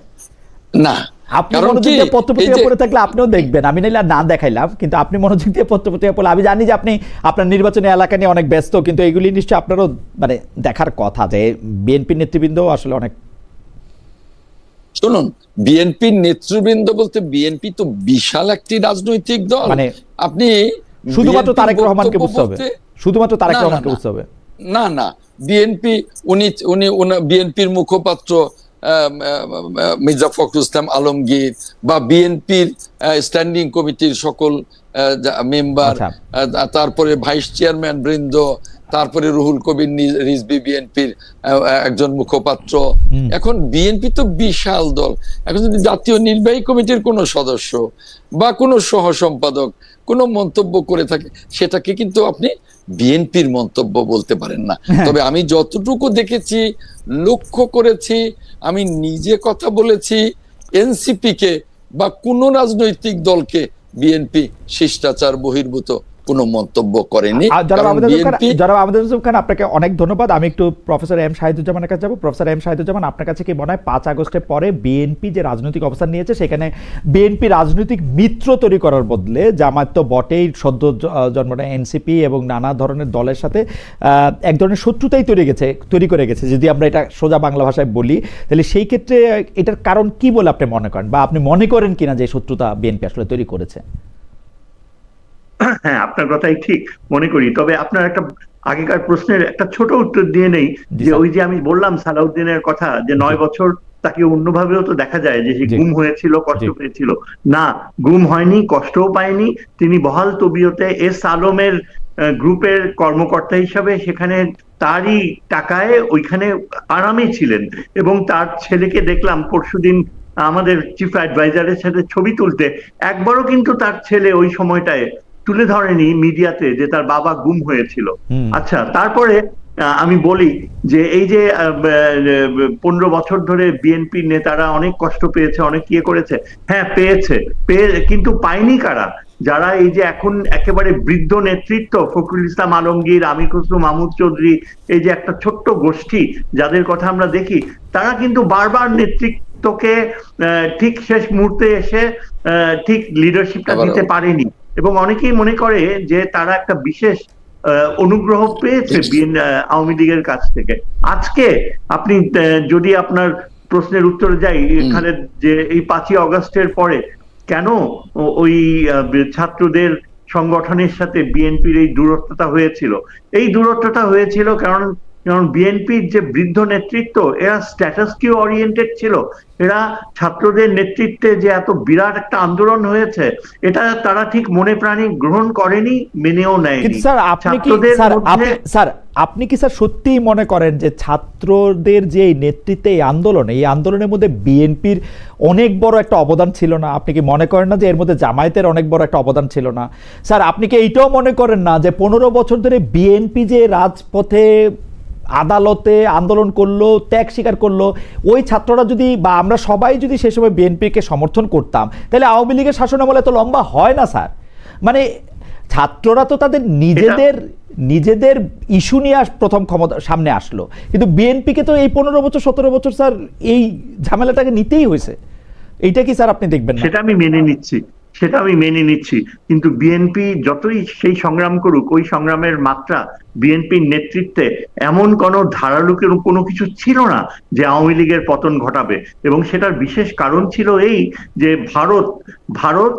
[SPEAKER 2] না।
[SPEAKER 1] আপনি মনোযোগ দিয়ে পত্রপত্রিকা পড়ে থাকলে আপনিও দেখবেন, আমি নাইলে না দেখাইলাম, কিন্তু আপনি মনোযোগ দিয়ে পত্রপত্রিকা পড়লে, আমি জানি যে আপনি আপনার নির্বাচনী এলাকা নিয়ে অনেক ব্যস্ত, কিন্তু এগুলি নিশ্চয়ই আপনারও মানে দেখার কথা যে বিএনপি নেতৃবৃন্দ আসলে অনেক।
[SPEAKER 2] শুনুন, বিএনপির নেতৃবৃন্দ বলতে বিএনপি তো বিশাল একটি রাজনৈতিক দল।
[SPEAKER 1] মানে
[SPEAKER 2] আপনি
[SPEAKER 1] শুধুমাত্র তারেক রহমানকে বুঝতে হবে, শুধুমাত্র তারেক রহমানকে বুঝতে হবে
[SPEAKER 2] না। না, বিএনপি বিএনপির মুখপাত্র মির্জা ফখরুল ইসলাম আলমগীর বা বিএনপির স্ট্যান্ডিং কমিটির সকল মেম্বার, তারপরে ভাইস চেয়ারম্যান বৃন্দ, তারপরে রুহুল কবির রিজভী বিএনপির একজন মুখপাত্র। এখন বিএনপি তো বিশাল দল। এখন যদি জাতীয় নির্বাহী কমিটির কোনো সদস্য বা কোনো সহ সম্পাদক কোনো মন্তব্য করে থাকে, সেটাকে কিন্তু আপনি বিএনপির মন্তব্য বলতে পারেন না। তবে আমি যতটুকু দেখেছি, লক্ষ্য করেছি, আমি নিজে কথা বলেছি, এনসিপি কে বা কোনো রাজনৈতিক দলকে বিএনপি শিষ্টাচার বহির্ভূত কোনো মন্তব্য করেনি।
[SPEAKER 1] জনাব আহমেদুজ্জামান খান, আপনাকে অনেক ধন্যবাদ। আমি একটু প্রফেসর এম শাহিদুজ্জামানের কাছে যাবো। প্রফেসর এম শাহিদুজ্জামান, আপনার কাছে কি মনে হয় ৫ আগস্টের পরে বিএনপি যে রাজনৈতিক অবস্থান নিয়েছে, সেখানে বিএনপি রাজনৈতিক মিত্র তৈরি করার বদলে জামায়াত তো বটেই, সদ্য জন্মনা এনসিপি এবং নানা ধরনের দলের সাথে এক ধরনের শত্রুতাই তৈরি করে গেছে, যদি আমরা এটা সোজা বাংলা ভাষায় বলি, তাহলে সেই ক্ষেত্রে এটার কারণ কি বলে আপনি মনে করেন, বা আপনি মনে করেন কিনা যে শত্রুতা বিএনপি আসলে তৈরি করেছে?
[SPEAKER 3] হ্যাঁ, আপনার কথাই ঠিক মনে করি। তবে আপনার একটা আগেকার প্রশ্নের একটা ছোট উত্তর দিয়ে নেই, যে ওই যে আমি বললাম সালাউদ্দিনের কথা, যে 9 বছর তাকে অন্যভাবেও তো দেখা যায় যে সে গুম হয়েছিল, কষ্ট পেয়েছিল। না, গুম হয়নি, কষ্টও পায়নি। তিনি বহাল তবিয়তে এস আলমের গ্রুপের কর্মকর্তা হিসাবে সেখানে তারই টাকায় ওইখানে আরামে ছিলেন। এবং তার ছেলেকে দেখলাম পরশুদিন আমাদের চিফ অ্যাডভাইজারের সাথে ছবি তুলতে। একবারও কিন্তু তার ছেলে ওই সময়টায় তুলে ধরেনি মিডিয়াতে যে তার বাবা গুম হয়েছিল। আচ্ছা, তারপরে আমি বলি যে এই যে 15 বছর ধরে বিএনপির নেতারা অনেক কষ্ট পেয়েছে, অনেক ইয়ে করেছে। হ্যাঁ, পেয়েছে, কিন্তু পায়নি কারা? যারা এই যে এখন একেবারে বৃদ্ধ নেতৃত্ব, ফখরুল ইসলাম আলমগীর, আমির খসরু মাহমুদ চৌধুরী, এই যে একটা ছোট্ট গোষ্ঠী যাদের কথা আমরা দেখি, তারা কিন্তু বারবার নেতৃত্বকে ঠিক শেষ মুহূর্তে এসে ঠিক লিডারশিপটা দিতে পারেনি। এবং অনেকেই মনে করে যে তারা একটা বিশেষ অনুগ্রহ পেয়েছে আওয়ামী লীগের কাছ থেকে। আজকে আপনি যদি আপনার প্রশ্নের উত্তরে যাই খালেদ, যে এই 5ই আগস্টের পরে কেন ওই ছাত্রদের সংগঠনের সাথে বিএনপির এই দূরত্বটা হয়েছিল? এই দূরত্বটা হয়েছিল কারণ বিএনপির যে বৃদ্ধ নেতৃত্ব, এরা স্ট্যাটাস কিউ ওরিয়েন্টেড ছিল। এরা ছাত্রদের নেতৃত্বে যে এত বিরাট একটা আন্দোলন হয়েছে, এটা তারা ঠিক মনে প্রাণে গ্রহণ করেনি, মেনেও নেয়নি।
[SPEAKER 1] আপনি কি স্যার সত্যিই মনে করেন যে ছাত্রদের যে নেতৃত্বে এই আন্দোলনের মধ্যে বিএনপির অনেক বড় একটা অবদান ছিল না? আপনি কি মনে করেন না যে এর মধ্যে জামায়াতের অনেক বড় একটা অবদান ছিল না? স্যার, আপনি কি এইটাও মনে করেন না যে 15 বছর ধরে বিএনপি যে রাজপথে আদালতে আন্দোলন করলো, ত্যাগ স্বীকার করলো, ওই ছাত্ররা যদি বা আমরা সবাই যদি সে সময় বিএনপিকে সমর্থন করতাম, তাহলে আওয়ামী লীগের শাসনামলে এত লম্বা হয় না স্যার। মানে ছাত্ররা তো তাদের নিজেদের ইস্যু নিয়ে প্রথম ক্ষমতা সামনে আসলো, কিন্তু বিএনপিকে তো এই 15 বছর 17 বছর স্যার এই ঝামেলাটাকে নিতেই হয়েছে। এইটা কি স্যার আপনি দেখবেন না?
[SPEAKER 3] সেটা আমি মেনে নিচ্ছি, কিন্তু বিএনপি যতই সেই সংগ্রাম করুক, ওই সংগ্রামের মাত্রা বিএনপির নেতৃত্বে এমন কোনো ধারালো কোনো কিছু ছিল না যে আওয়ামী লীগের পতন ঘটাবে। এবং সেটার বিশেষ কারণ ছিল এই যে ভারত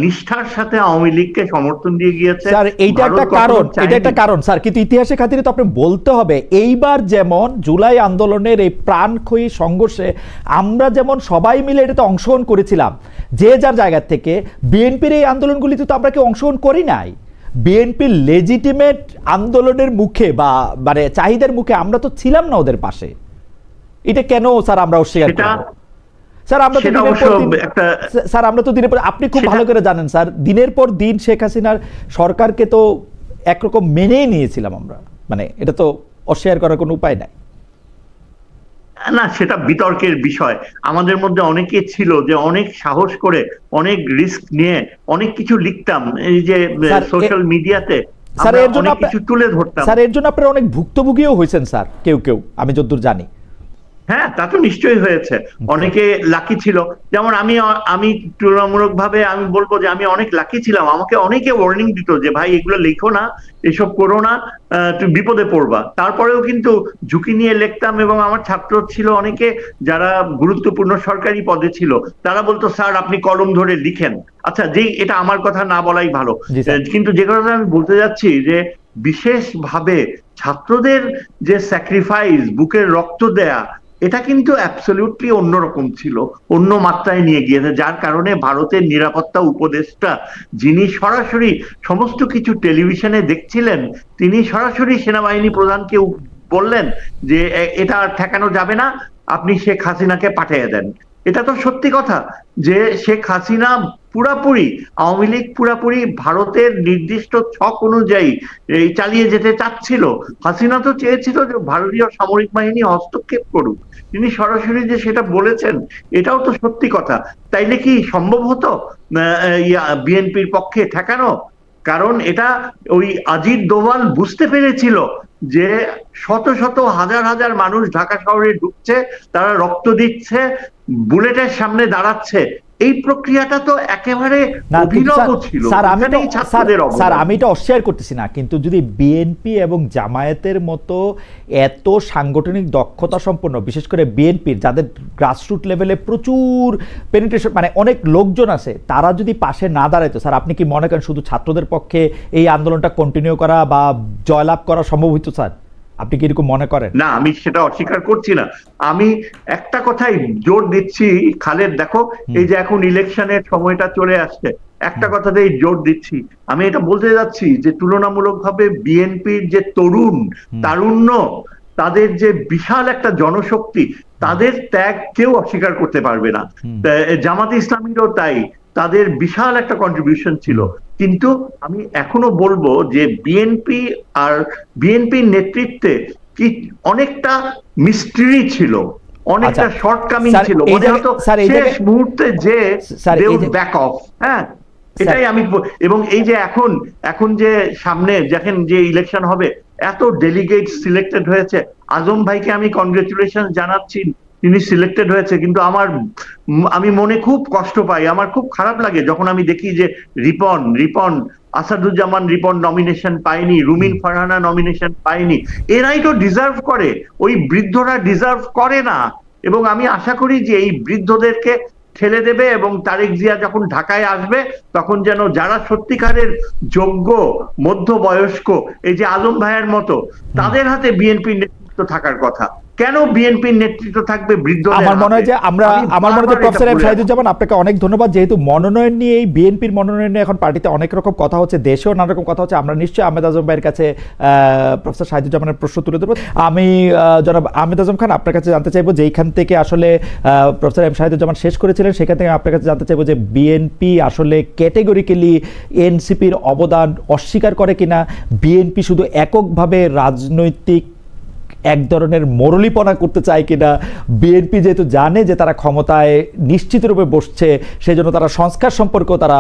[SPEAKER 3] নিষ্ঠার সাথে আওয়ামী লীগকে সমর্থন দিয়ে গিয়েছে
[SPEAKER 1] স্যার। এইটা একটা কারণ স্যার, কিন্তু ইতিহাসের খাতিরে তো আপনি বলতে হবে, এইবার যেমন জুলাই আন্দোলনের এই প্রাণক্ষয়ী সংঘর্ষে আমরা যেমন সবাই মিলে এটাতে অংশগ্রহণ করেছিলাম যে যার জায়গা থেকে, বিএনপির এই আন্দোলনগুলিতে তো আমরা কেউ অংশগ্রহণ করি নাই। বিএনপির লেজিটিমেট আন্দোলনের মুখে বা মানে চাহিদার মুখে আমরা তো ছিলাম না ওদের পাশে। এটা কেন স্যার আমরা অস্বীকার করব? স্যার আমরা তো দিনের পর দিন, স্যার আমরা তো দিনের পর, আপনি খুব ভালো করে জানেন স্যার, দিনের পর দিন শেখ হাসিনার সরকারকে তো একরকম মেনেই নিয়েছিলাম আমরা। মানে এটা তো অস্বীকার করার কোনো উপায় নাই
[SPEAKER 3] না। সেটা বিতর্কের বিষয়। আমাদের মধ্যে অনেকে ছিল যে অনেক সাহস করে, অনেক রিস্ক নিয়ে অনেক কিছু লিখতাম, এই যে সোশ্যাল মিডিয়াতে অনেক কিছু তুলে ধরতাম।
[SPEAKER 1] স্যার এর জন্য আপনারা অনেক ভুক্তভোগীও হয়েছেন স্যার, কেউ আমি যতদূর জানি।
[SPEAKER 3] হ্যাঁ, তা তো নিশ্চয়ই হয়েছে। অনেকে লাকি ছিল, যেমন আমি তুলনামূলকভাবে আমি বলবো যে আমি অনেক লাকি ছিলাম। আমাকে অনেকে ওয়ার্নিং দিত যে ভাই এগুলো লেখো না, এসব করো না, তুমি বিপদে পড়বা। তারপরেও কিন্তু ঝুঁকি নিয়ে লিখতাম। এবং আমার ছাত্র ছিল অনেকে যারা গুরুত্বপূর্ণ সরকারি পদে ছিল, তারা বলতো স্যার আপনি কলম ধরে লিখেন। আচ্ছা, এটা আমার কথা না বলাই ভালো, কিন্তু যে কথা আমি বলতে যাচ্ছি যে বিশেষভাবে ছাত্রদের যে স্যাক্রিফাইস, বুকের রক্ত দেয়া, এটা কিন্তু অ্যাবসলিউটলি অন্যরকম ছিল, অন্য মাত্রায় নিয়ে গিয়েছে। যার কারণে ভারতের নিরাপত্তা উপদেষ্টা, যিনি সরাসরি সমস্ত কিছু টেলিভিশনে দেখছিলেন, তিনি সরাসরি সেনাবাহিনী প্রধানকে বললেন যে এটা আর ঠেকানো যাবে না, আপনি শেখ হাসিনাকে পাঠিয়ে দেন। এটা তো সত্যি কথা যে শেখ হাসিনা পুরাপুরি, আওয়ামী লীগ পুরাপুরি ভারতের নির্দিষ্ট ছক অনুযায়ী চালিয়ে যেতে চাচ্ছিল। হাসিনা তো চেয়েছিল যে ভারতীয় সামরিক বাহিনী হস্তক্ষেপ করুক। তিনি সরাসরি যে সেটা বলেছেন, এটাও তো সত্যি কথা। তাইলে কি সম্ভব হতো বিএনপির পক্ষে ঠেকানো? কারণ এটা ওই আজিজ দোভাল বুঝতে পেরেছিল যে শত শত হাজার হাজার মানুষ ঢাকা শহরে ঢুকছে, তারা রক্ত দিচ্ছে, বুলেটের সামনে দাঁড়াচ্ছে। এই প্রক্রিয়াটা তো একেবারে অভিনব ছিল।
[SPEAKER 1] স্যার আমি এটা অস্বীকার করতেছি না, কিন্তু যদি বিএনপি এবং জামায়াতের মতো এত সাংগঠনিক দক্ষতা সম্পন্ন, বিশেষ করে বিএনপির যাদের গ্রাসরুট লেভেলে প্রচুর পেনিট্রেশন, মানে অনেক লোকজন আছে, তারা যদি পাশে না দাঁড়াইতো, স্যার আপনি কি মনে করেন শুধু ছাত্রদের পক্ষে এই আন্দোলনটা কন্টিনিউ করা বা জয়লাভ করা সম্ভব হইতো স্যার? আপনি কি এরকম মনে করেন?
[SPEAKER 3] না, আমি সেটা অস্বীকার করছি না। আমি একটা কথাই জোর দিচ্ছি খালেদ, দেখো এই যে এখন ইলেকশনের সময়টা চলে আসছে, একটা কথাতেই জোর দিচ্ছি। আমি এটা বলতে যাচ্ছি যে তুলনামূলকভাবে বিএনপির যে তারুণ্য, তাদের যে বিশাল একটা জনশক্তি, তাদের ত্যাগ কেউ অস্বীকার করতে পারবে না। জামাতে ইসলামীরও তাই, তাদের বিশাল একটা কন্ট্রিবিউশন ছিল। কিন্তু আমি এখনো বলবো যে বিএনপির নেতৃত্বে কি অনেকটা মিস্ট্রি ছিল, অনেকটা শর্টকামিং ছিল। মনে হতো শেষ মুহূর্তে যে ব্যাক অফ। হ্যাঁ, এটাই আমি। এবং এই যে এখন যে সামনে দেখেন যে ইলেকশন হবে, এত ডেলিগেট সিলেক্টেড হয়েছে। আজম ভাইকে আমি কনগ্রেচুলেশন জানাচ্ছি, তিনি সিলেক্টেড হয়েছে। কিন্তু আমি মনে খুব কষ্ট পাই, আমার খুব খারাপ লাগে যখন আমি দেখি যে রিপন আসাদুজ্জামান রিপন নমিনেশন পায়নি, রুমিন ফারহানা নমিনেশন পায়নি। এরাই তো ডিজার্ভ করে, ওই বৃদ্ধরা ডিজার্ভ করে না। এবং আমি আশা করি যে এই বৃদ্ধদেরকে ঠেলে দেবে, এবং তারেক জিয়া যখন ঢাকায় আসবে তখন যেন যারা সত্যিকারের যোগ্য মধ্যবয়স্ক, এই যে আলম ভাইয়ের মতো, তাদের হাতে বিএনপির নেতৃত্ব থাকার কথা। কেন বিএনপির নেতৃত্ব থাকবে বৃদ্ধদের?
[SPEAKER 1] আমার মনে হয় যে প্রফেসর এম শাহিদুজ্জামান, আপনাকে অনেক ধন্যবাদ। যেহেতু মনোনয়ন নিয়ে, এই বিএনপির মনোনয়ন নিয়ে এখন পার্টিতে অনেক রকম কথা হচ্ছে, দেশেও নানা রকম কথা হচ্ছে, আমরা নিশ্চয়ই আহমেদ আজম ভাইয়ের কাছে প্রফেসর শাহিদুজ্জামানের প্রশ্ন তুলে ধরবো। আমি জনাব আহমেদ আজম খান আপনার কাছে জানতে চাইবো, যেইখান থেকে আসলে প্রফেসর এম শাহিদুজ্জামান শেষ করেছিলেন, সেখান থেকে আপনার কাছে জানতে চাইবো যে বিএনপি আসলে ক্যাটেগরিক্যালি এনসিপির অবদান অস্বীকার করে কিনা, বিএনপি শুধু এককভাবে রাজনৈতিক এক ধরনের মরলিপনা করতে চায় কিনা, বিএনপি যেহেতু জানে যে তারা ক্ষমতায় নিশ্চিত রূপে বসছে, সেই জন্য তারা সংস্কার সম্পর্কেও তারা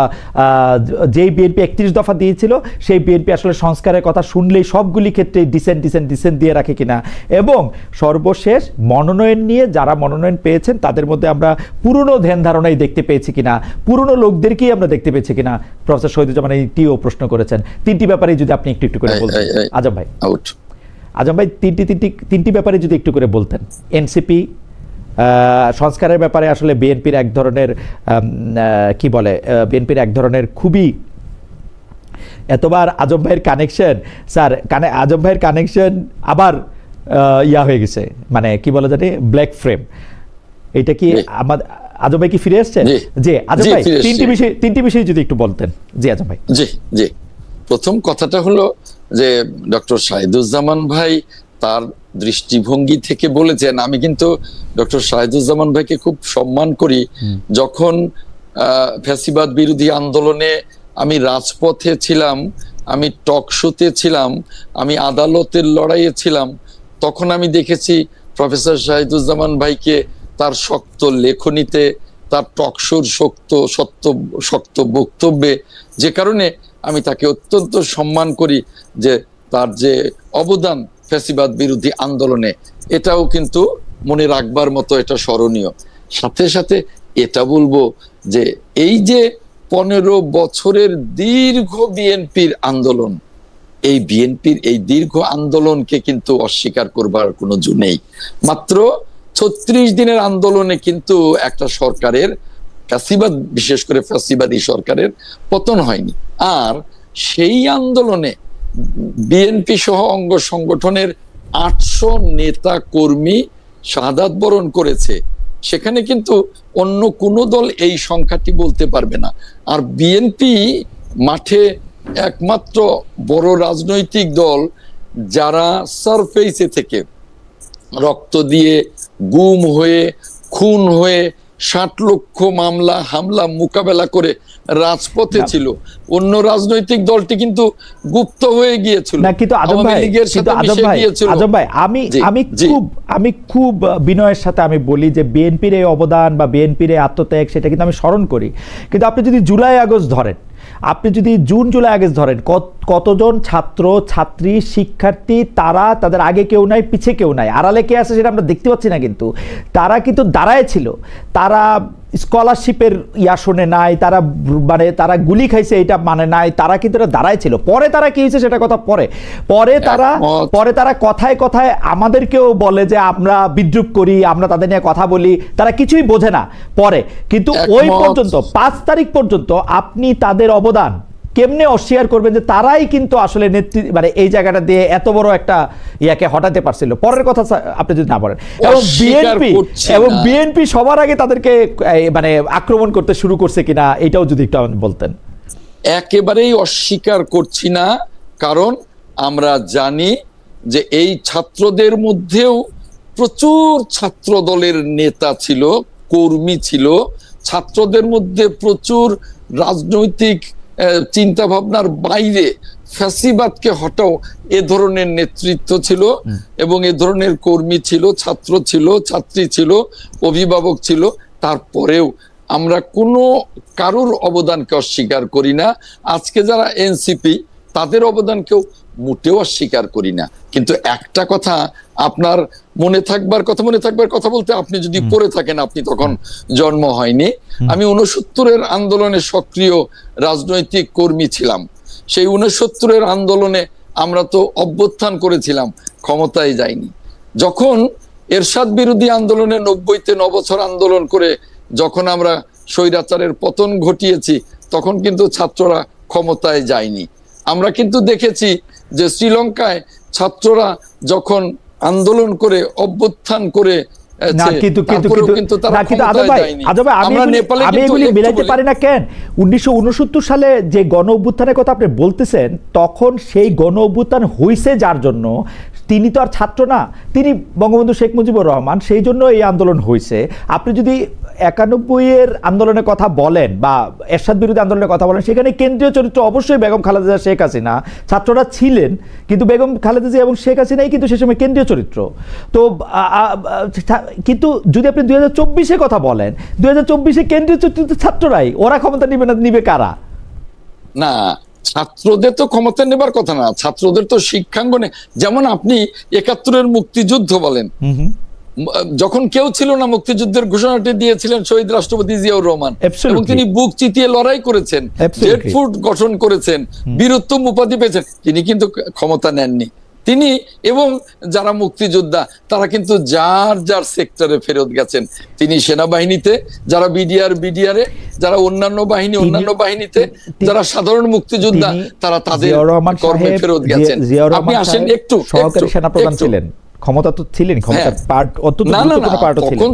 [SPEAKER 1] যেই বিএনপি 31 দফা দিয়েছিল সেই বিএনপি আসলে সংস্কারের কথা শুনলেই সবগুলি ক্ষেত্রে ডিসেন্ট দিয়ে রাখে কিনা, এবং সর্বশেষ মনোনয়ন নিয়ে যারা মনোনয়ন পেয়েছেন তাদের মধ্যে আমরা পুরনো ধ্যান ধারণাই দেখতে পেয়েছি কিনা, পুরনো লোকদেরকেই আমরা দেখতে পেয়েছি কিনা। প্রফেসর শহীদুজ্জামান এইটিও প্রশ্ন করেছেন। তিনটি ব্যাপারে যদি আপনি একটু করে বলতেন আজম ভাই। আজম ভাই তিনটি ব্যাপারে যদি একটু করে বলতেন। এনসিপি সংস্কারের ব্যাপারে আসলে বিএনপির এক ধরনের কি বলে, বিএনপির এক ধরনের খুবই এতবার আজম ভাইয়ের কানেকশন, স্যার আজম ভাইয়ের কানেকশন আবার হয়ে গেছে, মানে কি বলে জানি ব্ল্যাক ফ্রেম। এটা কি আমাদের আজম ভাই কি ফিরে আসছেন? জি আজম ভাই তিনটি বিষয় যদি একটু বলতেন। জি আজম ভাই।
[SPEAKER 2] জি প্রথম কথাটা হলো যে ডক্টর শাহিদুজ্জামান ভাই তার দৃষ্টিভঙ্গি থেকে বলেছেন, আমি কিন্তু ডক্টর শাহিদুজ্জামান ভাইকে খুব সম্মান করি। যখন ফ্যাসিবাদ বিরোধী আন্দোলনে আমি রাজপথে ছিলাম, আমি টক শোতে ছিলাম, আমি আদালতের লড়াইয়ে ছিলাম, তখন আমি দেখেছি প্রফেসর শাহিদুজ্জামান ভাইকে তার শক্ত লেখনীতে, তার টক শোর শক্ত বক্তব্যে, যে কারণে আমি তাকে অত্যন্ত সম্মান করি যে তার যে অবদান ফ্যাসিবাদ বিরোধী আন্দোলনে, এটাও কিন্তু মনে রাখবার মতো, এটা স্মরণীয়। সাথে সাথে এটা বলবো যে এই যে 15 বছরের দীর্ঘ বিএনপির আন্দোলন, এই বিএনপির এই দীর্ঘ আন্দোলনকে কিন্তু অস্বীকার করবার কোনো জো নেই। মাত্র 36 দিনের আন্দোলনে কিন্তু একটা সরকারের ফ্যাসিবাদ, বিশেষ করে ফ্যাসিবাদী সরকারের পতন হয়নি। আর সেই আন্দোলনে বিএনপি সহ অঙ্গ সংগঠনের 800 নেতা কর্মী শাহাদাত বরণ করেছে। সেখানে কিন্তু অন্য কোনো দল এই সংখ্যাটি বলতে পারবে না। আর বিএনপি মাঠে একমাত্র বড় রাজনৈতিক দল যারা সারফেসে থেকে রক্ত দিয়ে, গুম হয়ে, খুন হয়ে 60 লক্ষ মামলা হামলা মোকাবেলা করে রাজপথে ছিল। অন্য রাজনৈতিক দলটি কিন্তু গুপ্ত হয়ে গিয়েছিল।
[SPEAKER 1] না কিন্তু আজম ভাই আমি খুব বিনয়ের সাথে আমি বলি যে বিএনপির এই অবদান বা বিএনপির এই আত্মত্যাগ সেটা কিন্তু আমি স্মরণ করি, কিন্তু আপনি যদি জুলাই আগস্ট ধরেন, আপনি যদি জুন জুলাই আগস্ট ধরেন, কতজন ছাত্র ছাত্রী শিক্ষার্থী তারা তাদের আগে কেউ নাই পিছে কেউ নাই, আড়ালে কে আছে সেটা আমরা দেখতে পাচ্ছি না, কিন্তু তারা কিন্তু দাঁড়ায় ছিল, তারা স্কলারশিপের শোনে নাই, তারা মানে তারা গুলি খাইছে এটা মানে নাই, তারা কিন্তু এটা দাঁড়ায় ছিল। পরে তারা কি হয়েছে সেটা কথা পরে তারা কথায় কথায় আমাদেরকেও বলে যে আমরা বিদ্রুপ করি, আমরা তাদের নিয়ে কথা বলি, তারা কিছুই বোঝে না পরে। কিন্তু ওই পর্যন্ত 5 তারিখ পর্যন্ত আপনি তাদের অবদান কেমনে অস্বীকার করবেন যে তারাই কিন্তু আসলে নেতৃত্ব, মানে এই জায়গাটা দিয়ে এত বড় একটা ইয়াকে হটাতে পারছিল। পরের কথা আপনি যদি না বলেন, এবং বিএনপি সবার আগে তাদেরকে মানে আক্রমণ করতে শুরু করছে কিনা এটাও যদি একটু বলতেন।
[SPEAKER 2] একেবারেই অস্বীকার করছি না, কারণ আমরা জানি যে এই ছাত্রদের মধ্যেও প্রচুর ছাত্র দলের নেতা ছিল, কর্মী ছিল, ছাত্রদের মধ্যে প্রচুর রাজনৈতিক চিন্তা ভাবনার বাইরে ফ্যাসিবাদকে হটাও এ ধরনের নেতৃত্ব ছিল, এবং এ ধরনের কর্মী ছিল, ছাত্র ছিল, ছাত্রী ছিল, অভিভাবক ছিল। তারপরেও আমরা কোনো কারোর অবদানকে অস্বীকার করি না। আজকে যারা এনসিপি তাদের অবদানকেও মোটেও অস্বীকার করি না। কিন্তু একটা কথা আপনার মনে থাকবার কথা বলতে, আপনি যদি পড়ে থাকেন, আপনি তখন জন্ম হয়নি। আমি 69-এর আন্দোলনে সক্রিয় রাজনৈতিক কর্মী ছিলাম। সেই 69-এর আন্দোলনে আমরা তো অভ্যুত্থান করেছিলাম, ক্ষমতায় যাইনি। যখন এরশাদ বিরোধী আন্দোলনে 90-তে 9 বছর আন্দোলন করে যখন আমরা স্বৈরাচারের পতন ঘটিয়েছি, তখন কিন্তু ছাত্ররা ক্ষমতায় যায়নি। আমরা কিন্তু দেখেছি যে শ্রীলঙ্কায় ছাত্ররা যখন আন্দোলন করে অভ্যুত্থান করে
[SPEAKER 1] কিন্তু আমি এগুলি মিলাইতে পারি না কেন। 1969 সালে যে গণ অভ্যুত্থানের কথা আপনি বলতেছেন, তখন সেই গণ অভ্যুত্থান হইছে যার জন্য তিনি তো আর ছাত্র না, তিনি বঙ্গবন্ধু শেখ মুজিবুর রহমান, সেই জন্য এই আন্দোলন হয়েছে। আপনি যদি 91-এর আন্দোলনের কথা বলেন বা এরশাদ বিরোধী আন্দোলনের কথা বলেন, সেখানে কেন্দ্রীয় চরিত্র অবশ্যই বেগম খালেদা জিয়া, শেখ হাসিনা। ছাত্ররা ছিলেন, কিন্তু বেগম খালেদা জিয়া এবং শেখ হাসিনাই কিন্তু সে সময় কেন্দ্রীয় চরিত্র। তো কিন্তু যদি আপনি 2024-এ কথা বলেন, 2024-এ কেন্দ্রীয় চরিত্র ছাত্ররাই, ওরা ক্ষমতা নিবে না, নিবে কারা?
[SPEAKER 2] না, ছাত্রদের তো ক্ষমতা নেবার কথা না, ছাত্রদের তো শিক্ষাঙ্গনে, যেমন আপনি 71-এর মুক্তিযুদ্ধ বলেন, যখন কেউ ছিল না মুক্তিযুদ্ধের ঘোষণাটি দিয়েছিলেন শহীদ রাষ্ট্রপতি জিয়াউর রহমান, এবং তিনি বুক চিতিয়ে লড়াই করেছেন, জেড ফোর্স গঠন করেছেন, বীরোত্তম উপাধি পেয়েছেন, তিনি কিন্তু ক্ষমতা নেননি। তিনি এবং যারা মুক্তিযোদ্ধা তারা কিন্তু যার যার সেক্টরে ফেরত গেছেন। তিনি সেনাবাহিনীতে, যারা বিডিআরে, যারা অন্যান্য বাহিনীতে, যারা সাধারণ মুক্তিযোদ্ধা তারা তাদের কর্মে ফেরত গেছেন। আপনি আসেন একটু,
[SPEAKER 1] সহকারী সেনাপ্রধান ছিলেন, ক্ষমতা তো ছিলেন, ক্ষমতার পার্ট, অত্যন্ত গুরুত্বপূর্ণ পার্ট ছিলেন।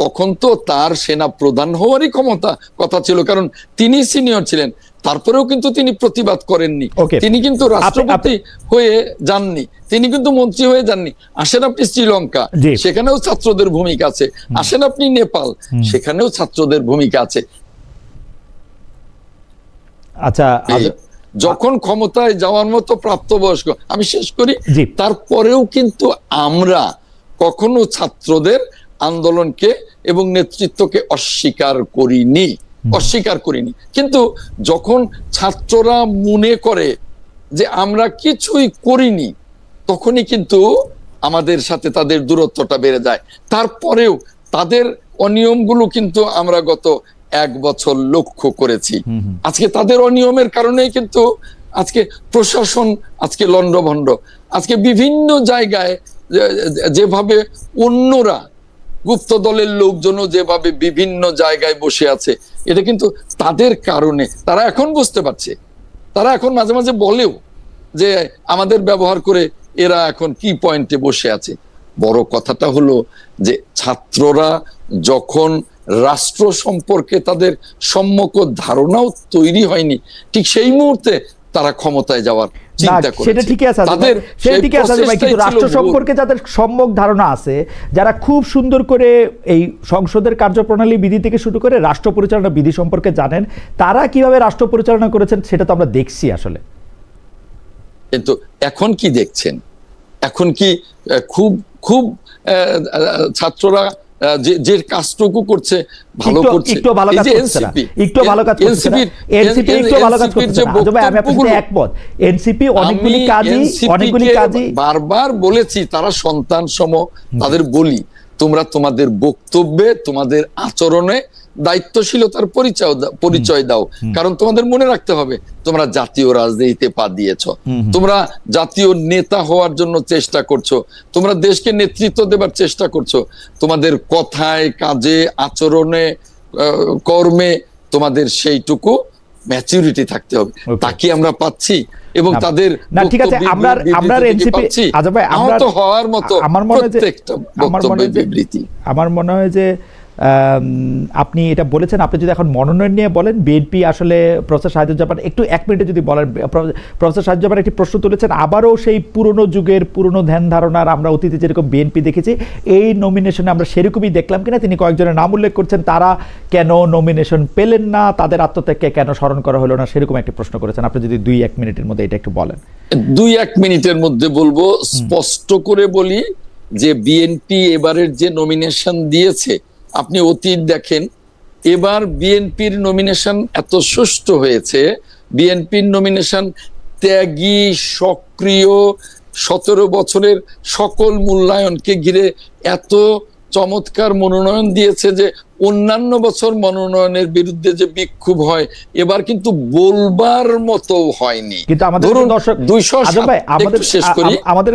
[SPEAKER 2] তখন তো তার সেনা প্রধান হওয়ারই ক্ষমতা কথা ছিল, কারণ তিনি সিনিয়র ছিলেন। তারপরেও কিন্তু তিনি প্রতিবাদ করেননি, তিনি কিন্তু রাষ্ট্রপতি হয়ে যাননি, তিনি কিন্তু মন্ত্রী হয়ে যাননি। আসেন আপনি শ্রীলঙ্কা, সেখানেও ছাত্রদের ভূমিকা আছে। আসেন আপনি নেপাল, সেখানেও ছাত্রদের ভূমিকা আছে।
[SPEAKER 1] আচ্ছা,
[SPEAKER 2] যখন ক্ষমতায় যাওয়ার মতো প্রাপ্তবয়স্ক, আমি শেষ করি, তারপরেও কিন্তু আমরা কখনো ছাত্রদের আন্দোলনকে এবং নেতৃত্বকে অস্বীকার করিনি। কিন্তু যখন ছাত্ররা মনে করে যে আমরা কিছুই করিনি, তখনই কিন্তু আমাদের সাথে তাদের দূরত্বটা বেড়ে যায়। তারপরেও তাদের অনিয়মগুলো কিন্তু আমরা গত 1 বছর লক্ষ্য করেছি। আজকে তাদের অনিয়মের কারণেই কিন্তু আজকে প্রশাসন আজকে লন্ডভন্ড। আজকে বিভিন্ন জায়গায় যেভাবে অন্যরা, গুপ্ত দলের লোকজনও যেভাবে বিভিন্ন জায়গায় বসে আছে, এটা কিন্তু তাদের কারণে। তারা এখন বুঝতে পারছে, তারা এখন মাঝে মাঝে বলেও যে আমাদের ব্যবহার করে এরা এখন কি পয়েন্টে বসে আছে। বড় কথাটা হলো যে ছাত্ররা যখন রাষ্ট্র সম্পর্কে তাদের সম্যক ধারণাও তৈরি হয়নি, ঠিক সেই মুহূর্তে তারা ক্ষমতায় যাওয়ার চিন্তা করে।
[SPEAKER 1] সেটা ঠিকই আছে, কিন্তু রাষ্ট্র সম্পর্কে যাদের সম্যক ধারণা আছে, যারা খুব সুন্দর করে এই সংসদের কার্যপ্রণালী বিধি থেকে শুরু করে রাষ্ট্র পরিচালনা বিধি সম্পর্কে জানেন, তারা কিভাবে রাষ্ট্র পরিচালনা করেছেন সেটা তো আমরা দেখছি আসলে।
[SPEAKER 2] কিন্তু এখন কি দেখছেন? এখন কি খুব খুব ছাত্ররা যে কাজটুকু করছে ভালো করছে,
[SPEAKER 1] একটু ভালো কাজ করছে না, একটু ভালো কাজ করছে না, এনসিপি একটু ভালো কাজ করছে না। তবে আমি আপনার সাথে একমত, এনসিপি অনেকগুলি কাজই
[SPEAKER 2] বারবার বলেছি, তারা সন্তান সম, তাদের বলি তোমরা তোমাদের বক্তব্যে, তোমাদের আচরণে দায়িত্বশীলতার পরিচয় দাও। কারণ তোমাদের মনে রাখতে হবে তোমরা জাতীয় রাজনীতিতে পা দিয়েছ, তোমরা জাতীয় নেতা হওয়ার জন্য চেষ্টা করছো, তোমরা দেশকে নেতৃত্ব দেবার চেষ্টা করছো। তোমাদের কথায়, কাজে, আচরণে, কর্মে তোমাদের সেইটুকু ম্যাচুরিটি থাকতে হবে। তা কি আমরা পাচ্ছি? এবং তাদের
[SPEAKER 1] ঠিক আছে, আমরা এনসিপি
[SPEAKER 2] আহত হওয়ার মতো প্রত্যেকটা বক্তব্যে বিবৃতি।
[SPEAKER 1] আমার মনে হয় যে আপনি এটা বলেছেন, আপনি যদি এখন মনোনয়ন নিয়ে বলেন, বিএনপি আসলে প্রফেসর শাহিদুজ্জামান একটু 1 মিনিটে যদি বলেন, প্রফেসর শাহিদুজ্জামান একটি প্রশ্ন তুলেছেন, আবারও সেই পুরনো যুগের পুরনো ধ্যান ধারণার, আমরা অতীতে যেরকম বিএনপি দেখেছি এই নমিনেশনে আমরা সেরকমই দেখলাম কিনা। তিনি কয়েকজনের নাম উল্লেখ করছেন, তারা কেন নমিনেশন পেলেন না, তাদের আত্মত্যাগকে কেন স্মরণ করা হলো না, সেরকম একটি প্রশ্ন করেছেন। আপনি যদি 2-1 মিনিটের মধ্যে এটা একটু বলেন।
[SPEAKER 2] 2-1 মিনিটের মধ্যে বলবো। স্পষ্ট করে বলি যে বিএনপি এবারের যে নমিনেশন দিয়েছে, আপনি অতীত দেখেন, এবার বিএনপির নমিনেশন এত সুষ্ঠু হয়েছে, বিএনপির নমিনেশন ত্যাগী, সক্রিয়, 17 বছরের সকল মূল্যায়নকে ঘিরে এত চমৎকার মনোনয়ন দিয়েছে যে অন্যান্য বছর মনোনয়নের বিরুদ্ধে যে বিক্ষোভ হয়, এবার কিন্তু বলবার মতো হয়নি।
[SPEAKER 1] কিন্তু আমাদের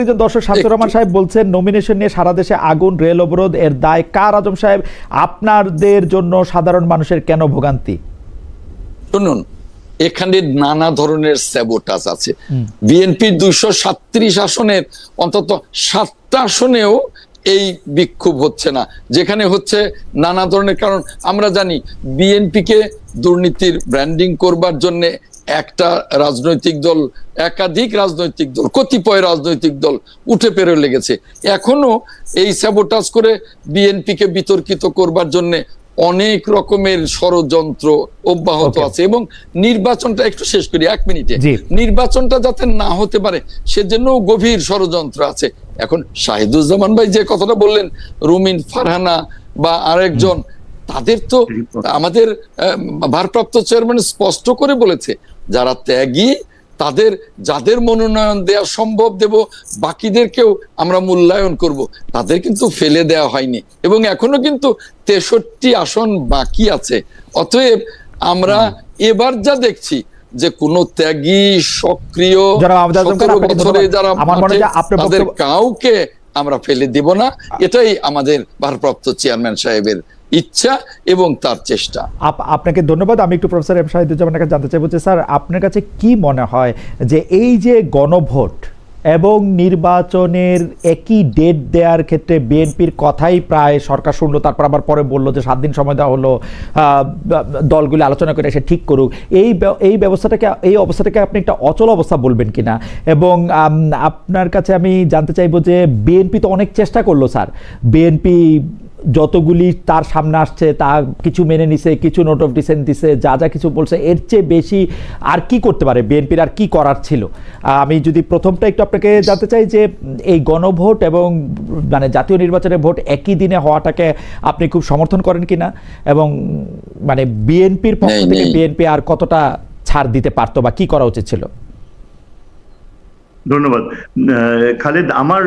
[SPEAKER 1] একজন দর্শক শামসুর রহমান সাহেব বলছেন, নমিনেশন নিয়ে সারা দেশে আগুন, রেল অবরোধ, এর দায় কার? আজম সাহেব, আপনাদের জন্য সাধারণ মানুষের কেন ভোগান্তি?
[SPEAKER 2] শুনুন, এখানে নানা ধরনের স্যাবোটাজ আছে। বিএনপির 237 আসনের অন্তত 7টা আসনেও এই বিক্ষোভ হচ্ছে না, যেখানে হচ্ছে নানা ধরনের কারণ। আমরা জানি বিএনপিকে দুর্নীতির ব্র্যান্ডিং করবার জন্য একটা রাজনৈতিক দল, একাধিক রাজনৈতিক দল, কতিপয় রাজনৈতিক দল উঠে পেরে লেগেছে। এখনো এই স্যাবোটাজ করে বিএনপিকে বিতর্কিত করবার জন্য অনেক রকমের ষড়যন্ত্র অব্যাহত আছে। এবং নির্বাচনটা একটু শেষ করি 1 মিনিটে, নির্বাচনটা যাতে না হতে পারে সেজন্য গভীর ষড়যন্ত্র আছে। এখন শাহিদুজ্জামান ভাই যে কথাটা বললেন, রুমিন ফারহানা বা আরেকজন, তাদের তো আমাদের ভারপ্রাপ্ত চেয়ারম্যান স্পষ্ট করে বলেছে যারা ত্যাগী তাদের যাদের মনোনয়ন দেওয়া সম্ভব দেব, বাকিদেরকেও আমরা মূল্যায়ন করব। তাদের কিন্তু ফেলে দেওয়া হয়নি এবং এখনো কিন্তু 63 আসন বাকি আছে। অতএব আমরা এবার যা দেখছি যে কোন ত্যাগী সক্রিয় 17 বছরে যারা তাদের কাউকে আমরা ফেলে দেব না, এটাই আমাদের ভারপ্রাপ্ত চেয়ারম্যান সাহেবের ইচ্ছা এবং তার চেষ্টা।
[SPEAKER 1] আপনাকে ধন্যবাদ। আমি একটু প্রফেসর এম শাহিদুজ্জামানের কাছে জানতে চাইবো যে স্যার আপনার কাছে কি মনে হয় যে এই যে গণভোট এবং নির্বাচনের একই ডেট দেওয়ার ক্ষেত্রে বিএনপির কথাই প্রায় সরকার শুনলো, তারপর আবার পরে বললো যে 7 দিন সময় দেওয়া হলো, দলগুলি আলোচনা করে এসে ঠিক করুক, এই অবস্থাটাকে আপনি একটা অচল অবস্থা বলবেন কিনা? এবং আপনার কাছে আমি জানতে চাইবো যে বিএনপি তো অনেক চেষ্টা করলো স্যার, বিএনপি যতগুলি তার সামনে আসছে তা কিছু মেনে নিছে, কিছু নোট অফ ডিসেন্ট দিছে, যা যা কিছু বলছে, এর চেয়ে বেশি আর কি করতে পারে বিএনপির, আর কি করার ছিল? আমি যদি প্রথমটা একটু আপনাকে জানতে চাই যে এই গণভোট এবং মানে জাতীয় নির্বাচনের ভোট একই দিনে হওয়াটাকে আপনি খুব সমর্থন করেন কিনা, এবং মানে বিএনপির পক্ষ থেকে বিএনপি আর কতটা ছাড় দিতে পারতো বা কি করা উচিত ছিল?
[SPEAKER 3] ধন্যবাদ খালেদ। আমার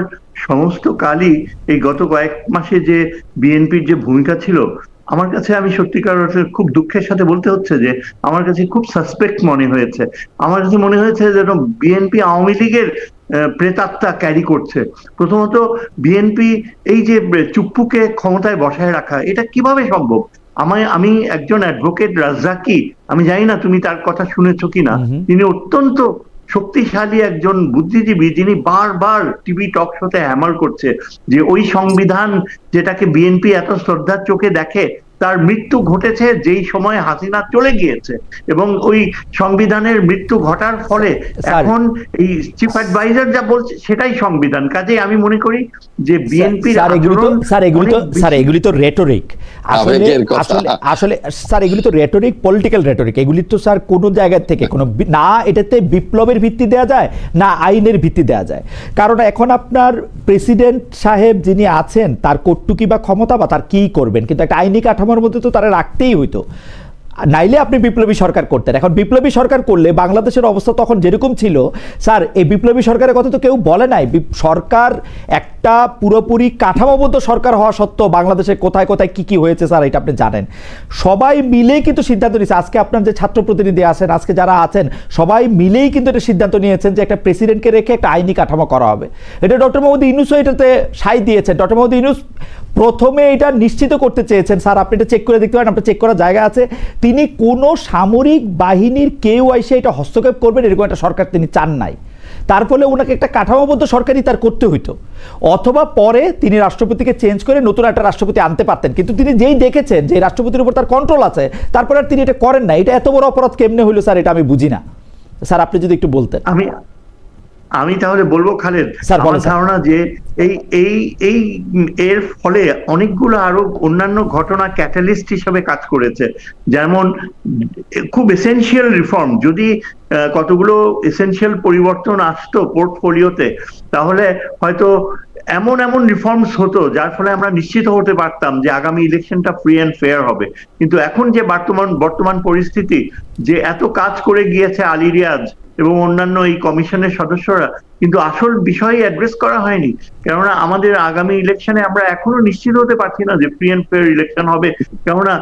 [SPEAKER 3] সমস্ত কালই এই গত কয়েক মাসে যে বিএনপির যে ভূমিকা ছিল, আমার কাছে, আমি সত্যিকার অর্থে খুব দুঃখের সাথে বলতে হচ্ছে যে আমার কাছে খুব সাসপেক্ট মনে হয়েছে। আমার কাছে মনে হয়েছে যেন বিএনপি আওয়ামী লীগের প্রেতাত্মা ক্যারি করছে। প্রথমত বিএনপি এই যে চুপ্পুকে ক্ষমতায় বসায় রাখা, এটা কিভাবে সম্ভব? আমি একজন অ্যাডভোকেট রাজ্জাকি, আমি জানি না তুমি তার কথা শুনেছো কিনা, তিনি অত্যন্ত শক্তিশালী একজন বুদ্ধিজীবী, যিনি বারবার টিভি টক শোতে হ্যামার করছে যে ওই সংবিধান যেটাকে বিএনপি এত শ্রদ্ধার চোখে দেখে, তার মৃত্যু ঘটেছে যেই সময় হাসিনা চলে গিয়েছে, এবং ওই সংবিধানের মৃত্যু ঘটার ফলে এখন এই চিফ অ্যাডভাইজার যা বলছে সেটাই সংবিধান। কাজেই আমি মনে করি যে বিএনপি
[SPEAKER 1] এগুলি তো রেটরিক, আসলে স্যার এগুলি তো রেটরিক, পলিটিক্যাল রেটরিক। এগুলি তো স্যার কোনো জায়গা থেকে কোনো না এটাতে বিপ্লবের ভিত্তি দেওয়া যায় না আইনের ভিত্তি দেওয়া যায়। কারণ এখন আপনার প্রেসিডেন্ট সাহেব যিনি আছেন তার কটুকি বা ক্ষমতা বা তার কি করবেন, কিন্তু একটা আইনি কাঠামোর মধ্যে তো তারা রাখতেই হইতো, নাইলে আপনি বিপ্লবী সরকার করতেন। এখন বিপ্লবী সরকার করলে বাংলাদেশের অবস্থা তখন যেরকম ছিল স্যার, এই বিপ্লবী সরকারের কথা তো কেউ বলে নাই। সরকার একটা পুরোপুরি কাঠামোবদ্ধ সরকার হওয়া সত্ত্বেও বাংলাদেশে কোথায় কোথায় কি কি হয়েছে স্যার এটা আপনি জানেন। সবাই মিলেই কিন্তু সিদ্ধান্ত নিয়েছে, আজকে আপনার যে ছাত্র প্রতিনিধি আছেন, আজকে যারা আছেন সবাই মিলেই কিন্তু এটা সিদ্ধান্ত নিয়েছেন যে একটা প্রেসিডেন্টকে রেখে একটা আইনি কাঠামো করা হবে। এটা ডক্টর মোহাম্মদ ইউনূসও এটাতে সায় দিয়েছেন। ডক্টর মোহাম্মদ ইউনূস প্রথমে এটা নিশ্চিত করতে চেয়েছেন, স্যার আপনি এটা চেক করে দেখতে পারেন, আপনার চেক করার জায়গা আছে, তিনি কোনো সামরিক বাহিনীর কেউ এসে এটা হস্তক্ষেপ করবেন এরকম একটা সরকার তিনি চান নাই। তার ফলে ওনাকে একটা কাঠামোবদ্ধ সরকারই তার করতে হইতো, অথবা পরে তিনি রাষ্ট্রপতিকে চেঞ্জ করে নতুন একটা রাষ্ট্রপতি আনতে পারতেন। কিন্তু তিনি যেই দেখেছেন যে রাষ্ট্রপতির উপর তার কন্ট্রোল আছে, তারপরে আর তিনি এটা করেন না। এটা এত বড় অপরাধ কেমনে হইলো স্যার, এটা আমি বুঝি না। স্যার আপনি যদি একটু বলতেন।
[SPEAKER 3] আমি তাহলে বলবো খালেদ, আমার ধারণা যে এই এর ফলে অনেকগুলো আরো অন্যান্য ঘটনা ক্যাটালিস্ট হিসেবে কাজ করেছে। যেমন খুব এসেনশিয়াল রিফর্ম, যদি কতগুলো এসেনশিয়াল পরিবর্তন আসতো পোর্টফোলিওতে, তাহলে হয়তো এমন রিফর্মস হতো যার ফলে আমরা নিশ্চিত হতে পারতাম যে আগামী ইলেকশনটা ফ্রি অ্যান্ড ফেয়ার হবে। কিন্তু এখন যে বর্তমান পরিস্থিতি, যে এত কাজ করে গিয়েছে আলী রিয়াজ এবং অন্যান্য এই কমিশনের সদস্যরা, কিন্তু আসল বিষয় অ্যাড্রেস করা হয়নি। কেননা আমাদের আগামী ইলেকশনে আমরা এখনো নিশ্চিত হতে পারছি না যে ফ্রি অ্যান্ড ফেয়ার ইলেকশন হবে। কেননা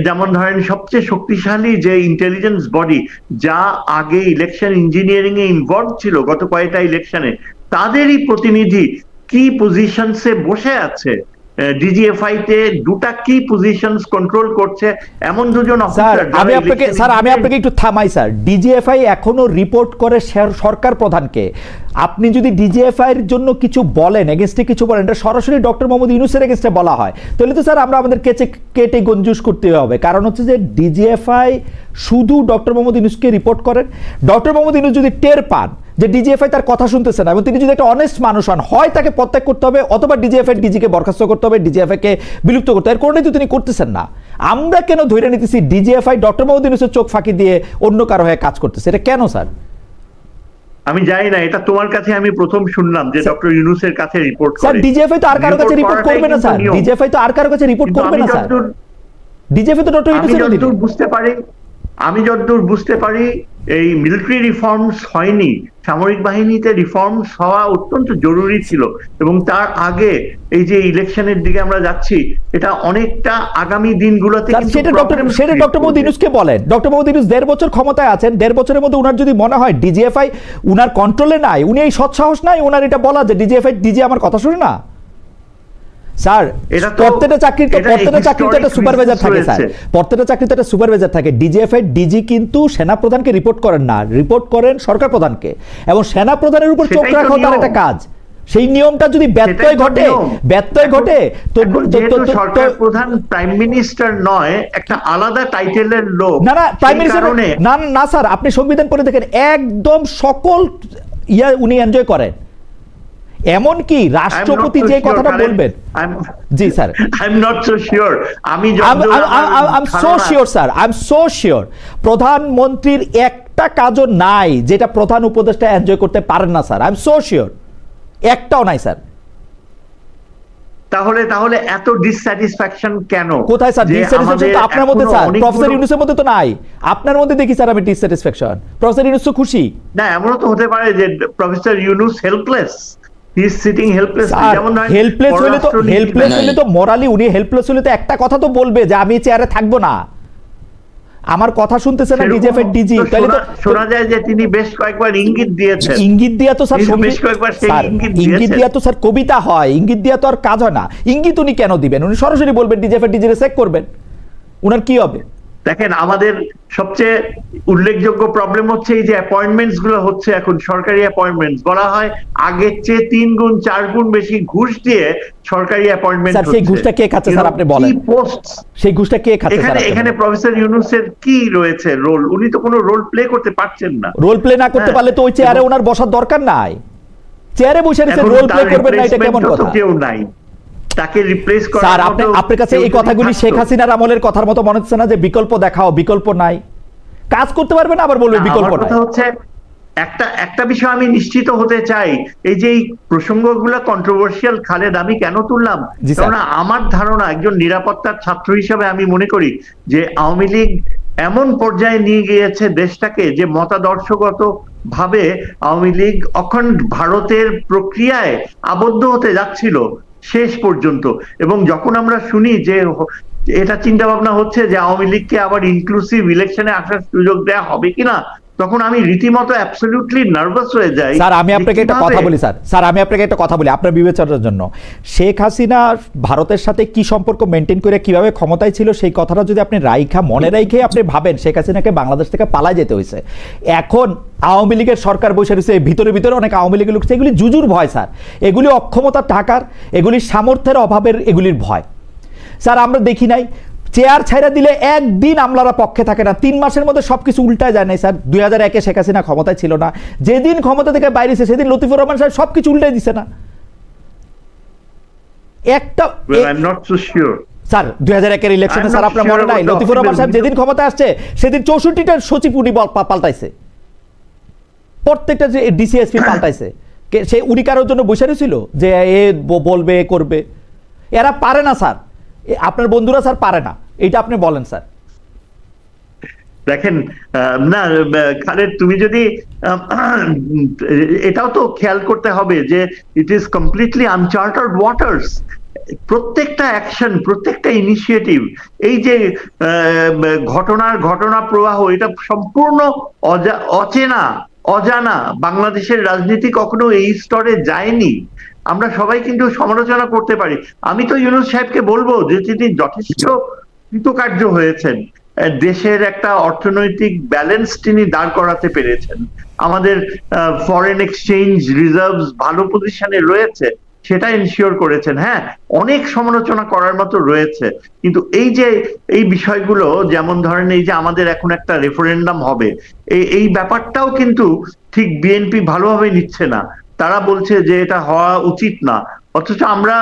[SPEAKER 3] যেমন ধরেন সবচেয়ে শক্তিশালী যে ইন্টেলিজেন্স বডি, যা আগে ইলেকশন ইঞ্জিনিয়ারিং এ ইনভলভ ছিল গত কয়েকটা ইলেকশনে, তাদেরই প্রতিনিধি কি পজিশনসে বসে আছে ডিজিএফআই তে দুটা কি পজিশনস কন্ট্রোল করছে এমন দুজন
[SPEAKER 1] স্যার
[SPEAKER 3] অফিসার।
[SPEAKER 1] আমি আপনাকে একটু থামাই স্যার। ডিজিএফআই এখনো রিপোর্ট করে সরকার প্রধানকে। আপনি যদি ডিজিএফআই এর জন্য কিছু বলেন, এগেইনস্টে কিছু বলেন, এটা সরাসরি ডক্টর মোহাম্মদ ইউনূসের এগেইনস্টে বলা হয়, তাহলে তো স্যার আমরা আমাদের কেটে গঞ্জুস করতে হবে। কারণ হচ্ছে যে ডিজিএফআই শুধু ডক্টর মোহাম্মদ ইউনূসকে রিপোর্ট করেন। ডক্টর মোহাম্মদ ইউনূস যদি টের পান যে ডিজিএফআই তার কথা শুনতেছে না এবং তিনি যদি একটা অনেস্ট মানুষ হন, হয় তাকে পদত্যাগ করতে হবে অথবা ডিজিএফআই ডিজিকে বরখাস্ত করতে হবে, ডিজিএফআই কে বিলুপ্ত করতে হবে। কোনটাই তো তিনি করতেছেন না। আমরা কেন ধরে নিতেছি ডিজিএফআই ডক্টর মোহাম্মদ ইউনূসের চোখ ফাঁকি দিয়ে অন্য কারো হয়ে কাজ করতেছে? এটা কেন স্যার?
[SPEAKER 3] আমি জানি না, এটা তোমার কাছে আমি প্রথম শুনলাম যে ডক্টর ইউনূসের কাছে রিপোর্ট করে।
[SPEAKER 1] স্যার ডিজিএফআই তো আর কারো কাছে রিপোর্ট করবে না স্যার। ডিজিএফআই তো আর কারো কাছে রিপোর্ট করবে না স্যার। ডিজিএফআই তো ডক্টর ইউনূসের অধীনে।
[SPEAKER 3] আমি যতদূর বুঝতে পারি এই মিলিটারি রিফর্মস হয়নি, সামরিক বাহিনীতে রিফর্মস হওয়া অত্যন্ত জরুরি ছিল এবং তার আগে এই যে ইলেকশনের দিকে আমরা যাচ্ছি এটা অনেকটা আগামী দিনগুলোতে
[SPEAKER 1] সেটা ডক্টর মোহাম্মদ ইউনূসকে বলেন। ডক্টর মোহাম্মদ ইউনূস 1.5 বছর ক্ষমতায় আছেন, 1.5 বছরের মধ্যে উনার যদি মনে হয় ডিজিএফআই উনার কন্ট্রোলে নাই, উনি এই সৎসাহস নাই উনার এটা বলা যে ডিজি আমার কথা শুনে না। স্যার প্রত্যেকটা চাকরিতে একটা সুপারভাইজার থাকে স্যার, প্রত্যেকটা চাকরিতে একটা সুপারভাইজার থাকে। ডিজিএফআই ডিজি কিন্তু সেনা প্রধানকে রিপোর্ট করেন না, রিপোর্ট করেন সরকার প্রধানকে, এবং সেনা প্রধানের উপর চোখ রাখা তার একটা কাজ। সেই নিয়মটা যদি ব্যত্যয় ঘটে তো
[SPEAKER 3] সরকার প্রধান প্রাইম মিনিস্টার নয়, একটা আলাদা টাইটেলের লোক।
[SPEAKER 1] না প্রাইম মিনিস্টার না স্যার, আপনি সংবিধান পড়ে দেখেন একদম সকল উনি এনজয় করেন। এমন কি রাষ্ট্রপতি যে কথাটা বলবেন, জি sir
[SPEAKER 3] I am not so sure, I am
[SPEAKER 1] so sure sir, I am so sure প্রধানমন্ত্রীর একটা কাজও নাই যেটা প্রধান উপদেষ্টা এনজয় করতে পারেন না sir. I am so sure, একটাও নাই স্যার।
[SPEAKER 3] তাহলে এত ডিসস্যাটিসফ্যাকশন কেন?
[SPEAKER 1] কোথায় স্যার ডিসস্যাটিসফ্যাকশন? তো আপনার মধ্যে স্যার, প্রফেসর ইউনূসের মধ্যে তো নাই, আপনার মধ্যে দেখি স্যার আমি ডিসস্যাটিসফ্যাকশন। প্রফেসর ইউনূস তো খুশি
[SPEAKER 3] না, এমনও তো হতে পারে যে professor Yunus helpless, he is sitting helpless. যেমন
[SPEAKER 1] হেল্পলেস হলে তো মোরালি উনি হেল্পলেস হলে তো একটা কথা তো বলবে যে আমি চেয়ারে থাকবো না, আমার কথা শুনতেছে না ডিজিএফআই ডিজি। তাহলে তো
[SPEAKER 3] শোনা যায় যে তিনি বেশ কয়েকবার ইঙ্গিত দিয়েছেন।
[SPEAKER 1] ইঙ্গিত দিয়া তো স্যার
[SPEAKER 3] বেশ কয়েকবার সেই
[SPEAKER 1] ইঙ্গিত দিয়া তো স্যার কবিতা হয়, ইঙ্গিত দিয়া তো আর কাজ হয় না। ইঙ্গিত উনি কেন দিবেন? উনি সরাসরি বলবেন ডিজিএফআই ডিজি রে চেক করবেন, উনার কি হবে?
[SPEAKER 3] দেখেন আমাদের সবচেয়ে উল্লেখযোগ্য প্রবলেম হচ্ছে এই যে অ্যাপয়েন্টমেন্টস গুলো হচ্ছে এখন, সরকারি অ্যাপয়েন্টমেন্টস বলা হয় আগের চেয়ে 3 গুণ 4 গুণ বেশি ঘুষ দিয়ে সরকারি অ্যাপয়েন্টমেন্ট হচ্ছে।
[SPEAKER 1] সেই ঘুষটা কে খাচ্ছে স্যার আপনি বলেন? সেই ঘুষটা কে খাচ্ছে স্যার?
[SPEAKER 3] এখানে প্রফেসর ইউনূসের কি রয়েছে রোল? উনি তো কোনো রোল প্লে করতে পারছেন না।
[SPEAKER 1] রোল প্লে না করতে পারলে তো ওই চেয়ারে ওনার বসার দরকার নাই। চেয়ারে বসে রয়েছে, রোল প্লে করবেন না, এটা কেমন কথা?
[SPEAKER 3] কেউ নাই তাকে রিপ্লেস করার।
[SPEAKER 1] স্যার আপনার কাছে এই কথাগুলি শেখ হাসিনার আমলের কথার মতো মনে হচ্ছে না যে বিকল্প দেখাও, বিকল্প নাই, কাজ করতে পারবে না আবার বলবে বিকল্প নাই?
[SPEAKER 3] কথা হচ্ছে একটা বিষয় আমি নিশ্চিত হতে চাই, এই যে এই প্রসঙ্গগুলো কন্ট্রোভার্সিয়াল খালেদ আমি কেন তুললাম, কারণ আমার ধারণা একজন নিরাপত্তার ছাত্র হিসেবে আমি মনে করি যে আওয়ামী লীগ এমন পর্যায়ে নিয়ে গিয়েছে দেশটাকে যে মতাদর্শগত ভাবে আওয়ামী লীগ অখণ্ড ভারতের প্রক্রিয়ায় আবদ্ধ হতে যাচ্ছিল শেষ পর্যন্ত। এবং যখন আমরা শুনি যে এটা চিন্তা ভাবনা হচ্ছে যে আওয়ামী লীগকে আবার ইনক্লুসিভ ইলেকশনে আসার সুযোগ দেওয়া হবে কিনা, তখন আমি রীতিমতো অ্যাবসলিউটলি নার্ভাস হয়ে যাই।
[SPEAKER 1] স্যার আমি আপনাকে একটা কথা বলি স্যার আমি আপনাকে একটা কথা বলি আপনার বিবেচনার জন্য। শেখ হাসিনা ভারতের সাথে কি সম্পর্ক মেনটেন করে কিভাবে ক্ষমতায় ছিল সেই কথাটা যদি আপনি মনে রাখে আপনি ভাবেন শেখ হাসিনাকে বাংলাদেশ থেকে পালায় যেতে হয়েছে। এখন আওয়ামী লীগের সরকার বসে রয়েছে, ভিতরে অনেক আওয়ামী লীগের লোক, এগুলি জুজুর ভয় স্যার, এগুলি অক্ষমতার ঢাকার, এগুলি সামর্থ্যের অভাবের, এগুলির ভয় স্যার। আমরা দেখি নাই চেয়ার ছাইরা দিলে একদিন আমলারা পক্ষে থাকে না, 3 মাসের মধ্যে সবকিছু উল্টায় যায় নাই স্যার। 2001-এ শেখ হাসিনা ক্ষমতায় ছিল না, যেদিন ক্ষমতা থেকে বাইরেছে সেদিন লতিফুর রহমান সাহেব সবকিছু উল্টায় দিছে না একটা। স্যার 2001-এর ইলেকশনে স্যার আপনার মনে নাই লতিফুর রহমান সাহেব যেদিন ক্ষমতা আসছে সেদিন 64টা সচিব উনি পাল্টাইছে, প্রত্যেকটা যে ডিসিএসপি পাল্টাইছে। সে উনি কারোর জন্য বসে ছিল যে এ বলবে করবে? এরা পারে না স্যার, আপনার বন্ধুরা স্যার পারে না, এইটা আপনি বলেন স্যার।
[SPEAKER 3] দেখেন না খালেদ, তুমি যদি এটাও তো খেয়াল করতে হবে যে ইট ইজ কমপ্লিটলি আনচার্টার্ড ওয়াটার্স। প্রত্যেকটা অ্যাকশন, প্রত্যেকটা ইনিশিয়েটিভ, এই যে ঘটনা প্রবাহ, এটা সম্পূর্ণ অজানা, বাংলাদেশের রাজনীতি কখনো এই স্তরে যায়নি। আমরা সবাই কিন্তু সমালোচনা করতে পারি। আমি তো ইউনূস সাহেবকে বলবো যে তিনি যথেষ্ট কৃতকার্য হয়েছেন, দেশের একটা অর্থনৈতিক ব্যালেন্স তিনি দাঁড় করাতে পেরেছেন, আমাদের ফরেন এক্সচেঞ্জ রিজার্ভস ভালো পজিশনে রয়েছে সেটা এনশিওর করেছেন। হ্যাঁ, অনেক সমালোচনা করার মতো রয়েছে, কিন্তু এই যে এই বিষয়গুলো, যেমন ধরেন এই যে আমাদের এখন একটা রেফারেন্ডাম হবে, এই ব্যাপারটাও কিন্তু ঠিক বিএনপি ভালোভাবে নিচ্ছে না। তারা বলছে যে এটা হওয়া উচিত না, অথচ আমরা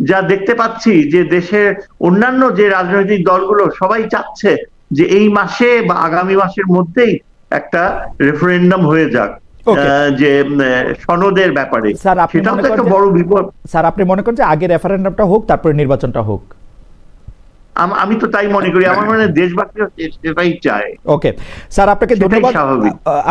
[SPEAKER 3] যা দেখতে পাচ্ছি যে দেশের অন্যান্য যে রাজনৈতিক দলগুলো সবাই চাচ্ছে যে এই মাসে বা আগামী মাসের মধ্যেই একটা রেফারেন্ডাম হয়ে যাক যে সনদের ব্যাপারে। সেটাও তো একটা বড় বিপদ।
[SPEAKER 1] স্যার, আপনি মনে করেন যে আগে রেফারেন্ডামটা হোক, তারপরে নির্বাচনটা হোক?
[SPEAKER 3] আমি তো তাই মনে করি, আমার মনে হয় দেশবাসী সেটাই চায়।
[SPEAKER 1] ওকে স্যার, আপনাকে ধন্যবাদ।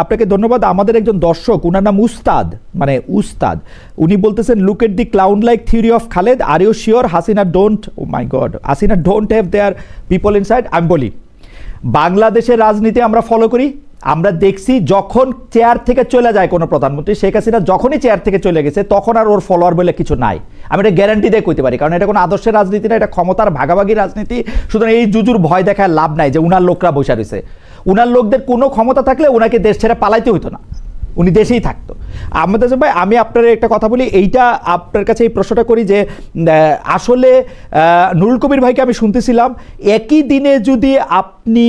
[SPEAKER 1] আপনাকে ধন্যবাদ। আমাদের একজন দর্শক, উনার নাম উস্তাদ, মানে উস্তাদ, উনি বলতেছেন, look at the clown like theory of Khaled, are you sure Hasina don't, oh my God, Hasina don't have their people inside? আমি বলি, বাংলাদেশের রাজনীতি আমরা ফলো করি, আমরা দেখছি যখন চেয়ার থেকে চলে যায় কোনো প্রধানমন্ত্রী, শেখ হাসিনা যখনই চেয়ার থেকে চলে গেছে তখন আর ওর ফলোয়ার বলে কিছু নাই। আমি এটা গ্যারান্টি দিয়ে কইতে পারি, কারণ এটা কোনো আদর্শের রাজনীতি না, এটা ক্ষমতার ভাগাভাগি রাজনীতি। সুতরাং এই জুজুর ভয় দেখায় লাভ নাই যে উনার লোকরা বসে রয়েছে। উনার লোকদের কোনো ক্ষমতা থাকলে ওনাকে দেশ ছেড়ে পালাইতে হইতো না, উনি দেশেই থাকতো। আমাদের ভাই, আমি আপনার একটা কথা বলি, এইটা আপনার কাছে এই প্রশ্নটা করি যে আসলে নুরুল কবির ভাইকে আমি শুনতেছিলাম, একই দিনে যদি আপনি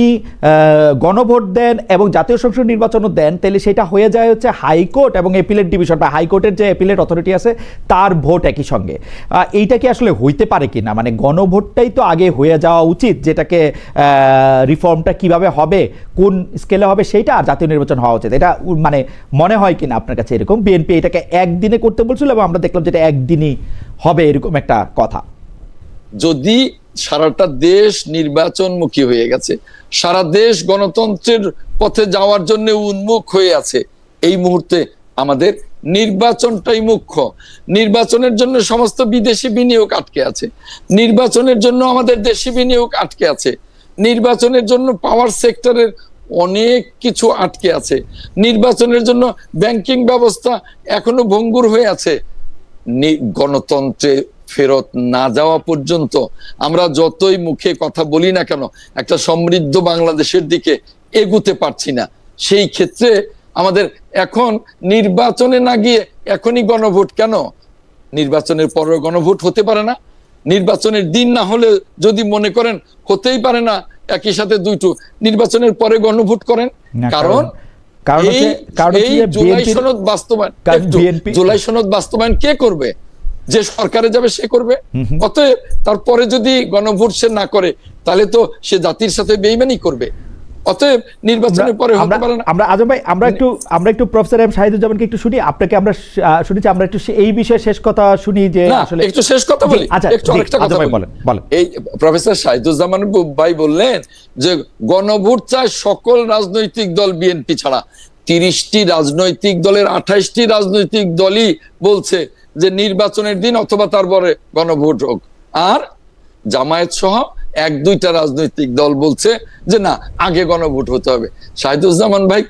[SPEAKER 1] গণভোট দেন এবং জাতীয় সংসদ নির্বাচনও দেন, তাহলে সেটা হয়ে যায় হচ্ছে হাইকোর্ট এবং অ্যাপিলেট ডিভিশন বা হাইকোর্টের যে অ্যাপিলেট অথরিটি আছে তার ভোট একই সঙ্গে। এইটা কি আসলে হইতে পারে কি না? মানে গণভোটটাই তো আগে হয়ে যাওয়া উচিত, যেটাকে রিফর্মটা কিভাবে হবে, কোন স্কেলে হবে সেইটা, আর জাতীয় নির্বাচন হওয়া উচিত। এটা মানে মনে হয় কিনা আপনার কাছে এরকম? বিএনপি এটাকে একদিনে করতে বলছিল এবং আমরা দেখলাম যেটা একদিনই হবে, এরকম একটা কথা।
[SPEAKER 2] যদি সারাটা দেশ নির্বাচনমুখী হয়ে গেছে, সারা দেশ গণতন্ত্রের পথে যাওয়ার জন্য উন্মুখ হয়ে আছে, এই মুহূর্তে আমাদের নির্বাচনটাই মুখ্য। নির্বাচনের জন্য সমস্ত বিদেশি বিনিয়োগ আটকে আছে, নির্বাচনের জন্য আমাদের দেশি বিনিয়োগ আটকে আছে, নির্বাচনের জন্য পাওয়ার সেক্টরের অনেক কিছু আটকে আছে, নির্বাচনের জন্য ব্যাংকিং ব্যবস্থা এখনো ভঙ্গুর হয়ে আছে। গণতন্ত্রে ফেরত না যাওয়া পর্যন্ত আমরা যতই মুখে কথা বলি না কেন, একটা সমৃদ্ধ বাংলাদেশের দিকে এগুতে পারছি না। সেই ক্ষেত্রে আমাদের এখন নির্বাচনে না গিয়ে এখনই গণভোট কেন? নির্বাচনের পরে গণভোট হতে পারে না? নির্বাচনের দিন না হলে যদি মনে করেন হতেই পারে না, একই সাথে দুইটো নির্বাচনের পরে গণভোট করেন। কারণ এই জুলাই সনদ বাস্তবায়ন, জুলাই সনদ বাস্তবায়ন কে করবে? যে সরকারে যাবে সে করবে। অতএব তারপরে যদি গণভোট সে না করে, তাহলে তো সে জাতির সাথে বেইমানি করবে। অতএব নির্বাচনের পরে হতে পারে না।
[SPEAKER 1] আমরা আজম ভাই, আমরা একটু প্রফেসর এম শাহিদুজ্জামানকে একটু শুনি। আপনাকে আমরা শুনেছি, আমরা একটু এই বিষয়ে শেষ কথা শুনি যে আসলে
[SPEAKER 2] একটু শেষ কথা বলি। একটু আরেকটা কথা বলেন। এই প্রফেসর শাহিদুজ্জামান ভাই বললেন যে গণভোট চায় সকল রাজনৈতিক দল, বিএনপি ছাড়া। 30টি রাজনৈতিক দলের 28টি রাজনৈতিক দলই বলছে যে নির্বাচনের দিন অথবা তারপরে গণভোট হোক, আর জামায়াত সহ 1-2টা রাজনৈতিক দল বলছে যে না, আগে গণভোট হতে হবে। শাহিদুজ্জামান ভাই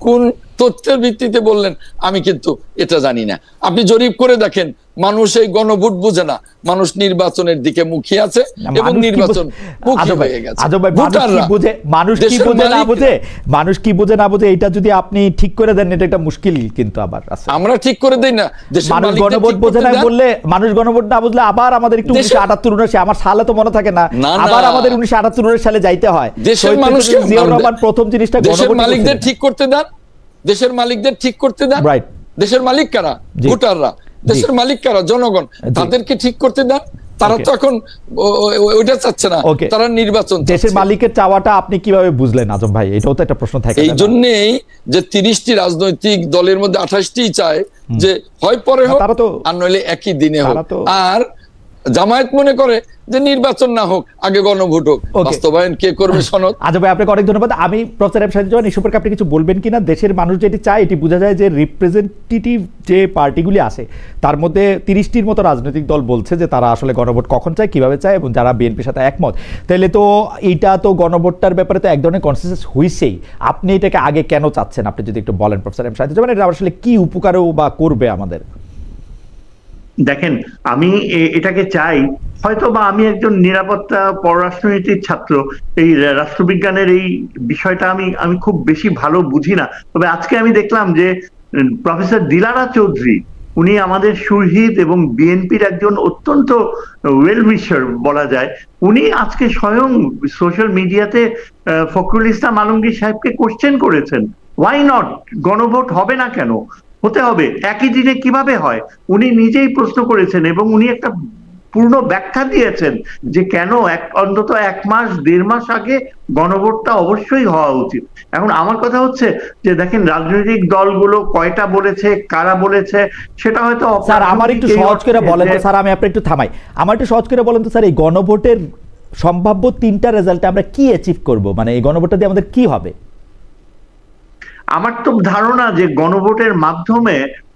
[SPEAKER 2] কোন তথ্যের ভিত্তিতে বললেন আমি কিন্তু এটা জানি না। আপনি জরিপ করে দেখেন, মানুষ এই গণভোট বুঝে না, মানুষ নির্বাচনের দিকে মুখিয়ে আছে এবং নির্বাচন মুখী হয়ে গেছে।
[SPEAKER 1] মানুষ কি বোঝে না বোঝে এটা যদি আপনি ঠিক করে দেন, এটা একটা মুশকিল কিন্তু আবার আছে।
[SPEAKER 2] আমরা ঠিক করে দেই না,
[SPEAKER 1] মানুষ গণভোট বোঝে না বললে, মানুষ গণভোট না বুঝলে আবার আমাদের একটু 1978-79 আমার সালে তো মনে থাকে না, আবার আমাদের 1978-79 সালে যাইতে হয়।
[SPEAKER 2] দেশের মানুষকে
[SPEAKER 1] জিয়াউর রহমান প্রথম জিনিসটা
[SPEAKER 2] দেশের মালিকদের ঠিক করতে দেন, দেশের মালিকদের ঠিক করতে দেন। দেশের মালিক কারা? ভোটাররা। দেশের মালিক কারা? জনগণ। তাদেরকে ঠিক করতে দেন। তারা তো এখন ওইটা চাচ্ছে না, তারা নির্বাচন।
[SPEAKER 1] দেশের মালিকের চাওয়াটা আপনি কিভাবে বুঝলেন আজম ভাই? এটাও তো একটা প্রশ্ন থাকে।
[SPEAKER 2] এই জন্যই যে 30টি রাজনৈতিক দলের মধ্যে 28টি চায় যে হয় পরে হোক আর নইলে একই দিনে হোক। আর জামায়াত মনে করে যে নির্বাচন না হোক, আগে গণভোট হোক, বাস্তবায়ন কে করবে সনদ।
[SPEAKER 1] আচ্ছা ভাই, আপনাকে অনেক ধন্যবাদ। আমি প্রফেসর এম শাহিদুজ্জামান এই সম্পর্কে আপনি কিছু বলবেন কিনা? দেশের মানুষ যেটি চায় এটি বোঝা যায় যে রিপ্রেজেন্টেটিভ যে পার্টিগুলি আছে তার মধ্যে 30টির মতো রাজনৈতিক দল বলছে যে তারা আসলে গণভোট কখন চায়, কিভাবে চায়, এবং যারা বিএনপির সাথে একমত। তাহলে তো এইটা তো গণভোটটার ব্যাপারে তো এক ধরনের কনসেনসাস হইছেই। আপনি এটাকে আগে কেন চাচ্ছেন, আপনি যদি একটু বলেন প্রফেসর এম শাহিদুজ্জামান, এটা আসলে কি উপকারও বা করবে আমাদের?
[SPEAKER 3] দেখেন, আমি এটাকে চাই, হয়তো বা আমি একজন নিরাপত্তা পররাষ্ট্রনীতির ছাত্র, এই রাষ্ট্রবিজ্ঞানের এই বিষয়টা আমি খুব বেশি ভালো বুঝি না। তবে আজকে আমি দেখলাম যে প্রফেসর দিলারা চৌধুরী, উনি আমাদের সুরহিত এবং বিএনপির একজন অত্যন্ত ওয়েল উইশার বলা যায়, উনি আজকে স্বয়ং সোশ্যাল মিডিয়াতে ফখরুল ইসলাম আলমগীর সাহেবকে কোশ্চেন করেছেন, ওয়াই নট, গণভোট হবে না কেন, হতে হবে, একই দিনে কিভাবে হয়, উনি নিজেই প্রশ্ন করেছেন এবং উনি একটা পূর্ণ ব্যাখ্যা দিয়েছেন যে কেন অন্তত 1 মাস 1.5 মাস আগে গণভোটটা অবশ্যই হওয়া উচিত। এখন আমার কথা হচ্ছে যে দেখেন, রাজনৈতিক দলগুলো কয়টা বলেছে, কারা বলেছে, সেটা হয়তো
[SPEAKER 1] স্যার আমার একটু সহজ করে বলেন তো স্যার, আমি আপনার একটু থামাই, আমার একটু সহজ করে বলেন তো স্যার, এই গণভোটের সম্ভাব্য 3টা রেজাল্টে আমরা কি অ্যাচিভ করব, মানে এই গণভোটটা দিয়ে আমাদের কি হবে?
[SPEAKER 3] আমার তো ধারণা যে গণভোটের মাধ্যমে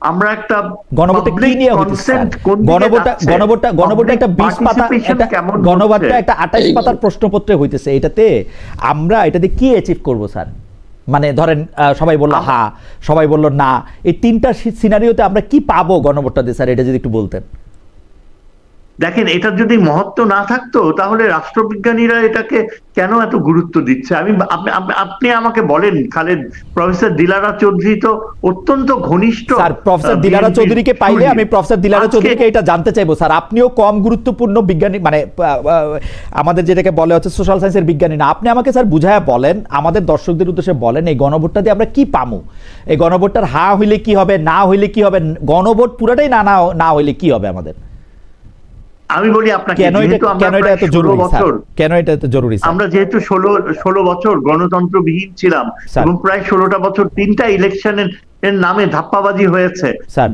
[SPEAKER 3] আমরা একটা
[SPEAKER 1] গণভোটে কি নিয়ে কনসেন্ট, গণভোটটা একটা 20 পাতা, গণভোটটা একটা 28 পাতার প্রশ্নপত্রে হইতেছে, এটাতে আমরা এটাতে কি অ্যাচিভ করব স্যার? মানে ধরেন সবাই বলল হ্যাঁ, সবাই বলল না, এই 3টা সিনারিওতে আমরা কি পাবো গণভোটটা দিয়ে স্যার, এটা যদি একটু বলতেন।
[SPEAKER 3] দেখেন, এটা যদি মহত্ব না থাকতো তাহলে রাষ্ট্রবিজ্ঞানীরা এটাকে কেন এত গুরুত্ব দিচ্ছে? আপনি আমাকে বলেন খালেদ, প্রফেসর দিলারা চৌধুরী তো অত্যন্ত ঘনিষ্ঠ।
[SPEAKER 1] স্যার প্রফেসর দিলারা চৌধুরীকে পাইলে আমি প্রফেসর দিলারা চৌধুরীকে এটা জানতে চাইবো স্যার, আপনিও কম গুরুত্বপূর্ণ বিজ্ঞানী, মানে আমাদের যেটাকে বলে হচ্ছে সোশ্যাল সায়েন্সের বিজ্ঞানী না, আপনি আমাকে স্যার বুঝায়া বলেন, আমাদের দর্শকদের উদ্দেশ্যে বলেন, এই গণভোটটা দিয়ে আমরা কি পামু? এই গণভোটটার হ্যাঁ হইলে কি হবে, না হইলে কি হবে, গণভোট পুরাটাই না হইলে কি হবে আমাদের?
[SPEAKER 3] আমি বলি আপনাকে,
[SPEAKER 1] কেন এটা এত জরুরি?
[SPEAKER 3] আমরা যেহেতু 16 বছর গণতন্ত্রবিহীন ছিলাম এবং প্রায় 16টা বছর 3টা ইলেকশনের নামে ধাপ্পাবাজি হয়েছে,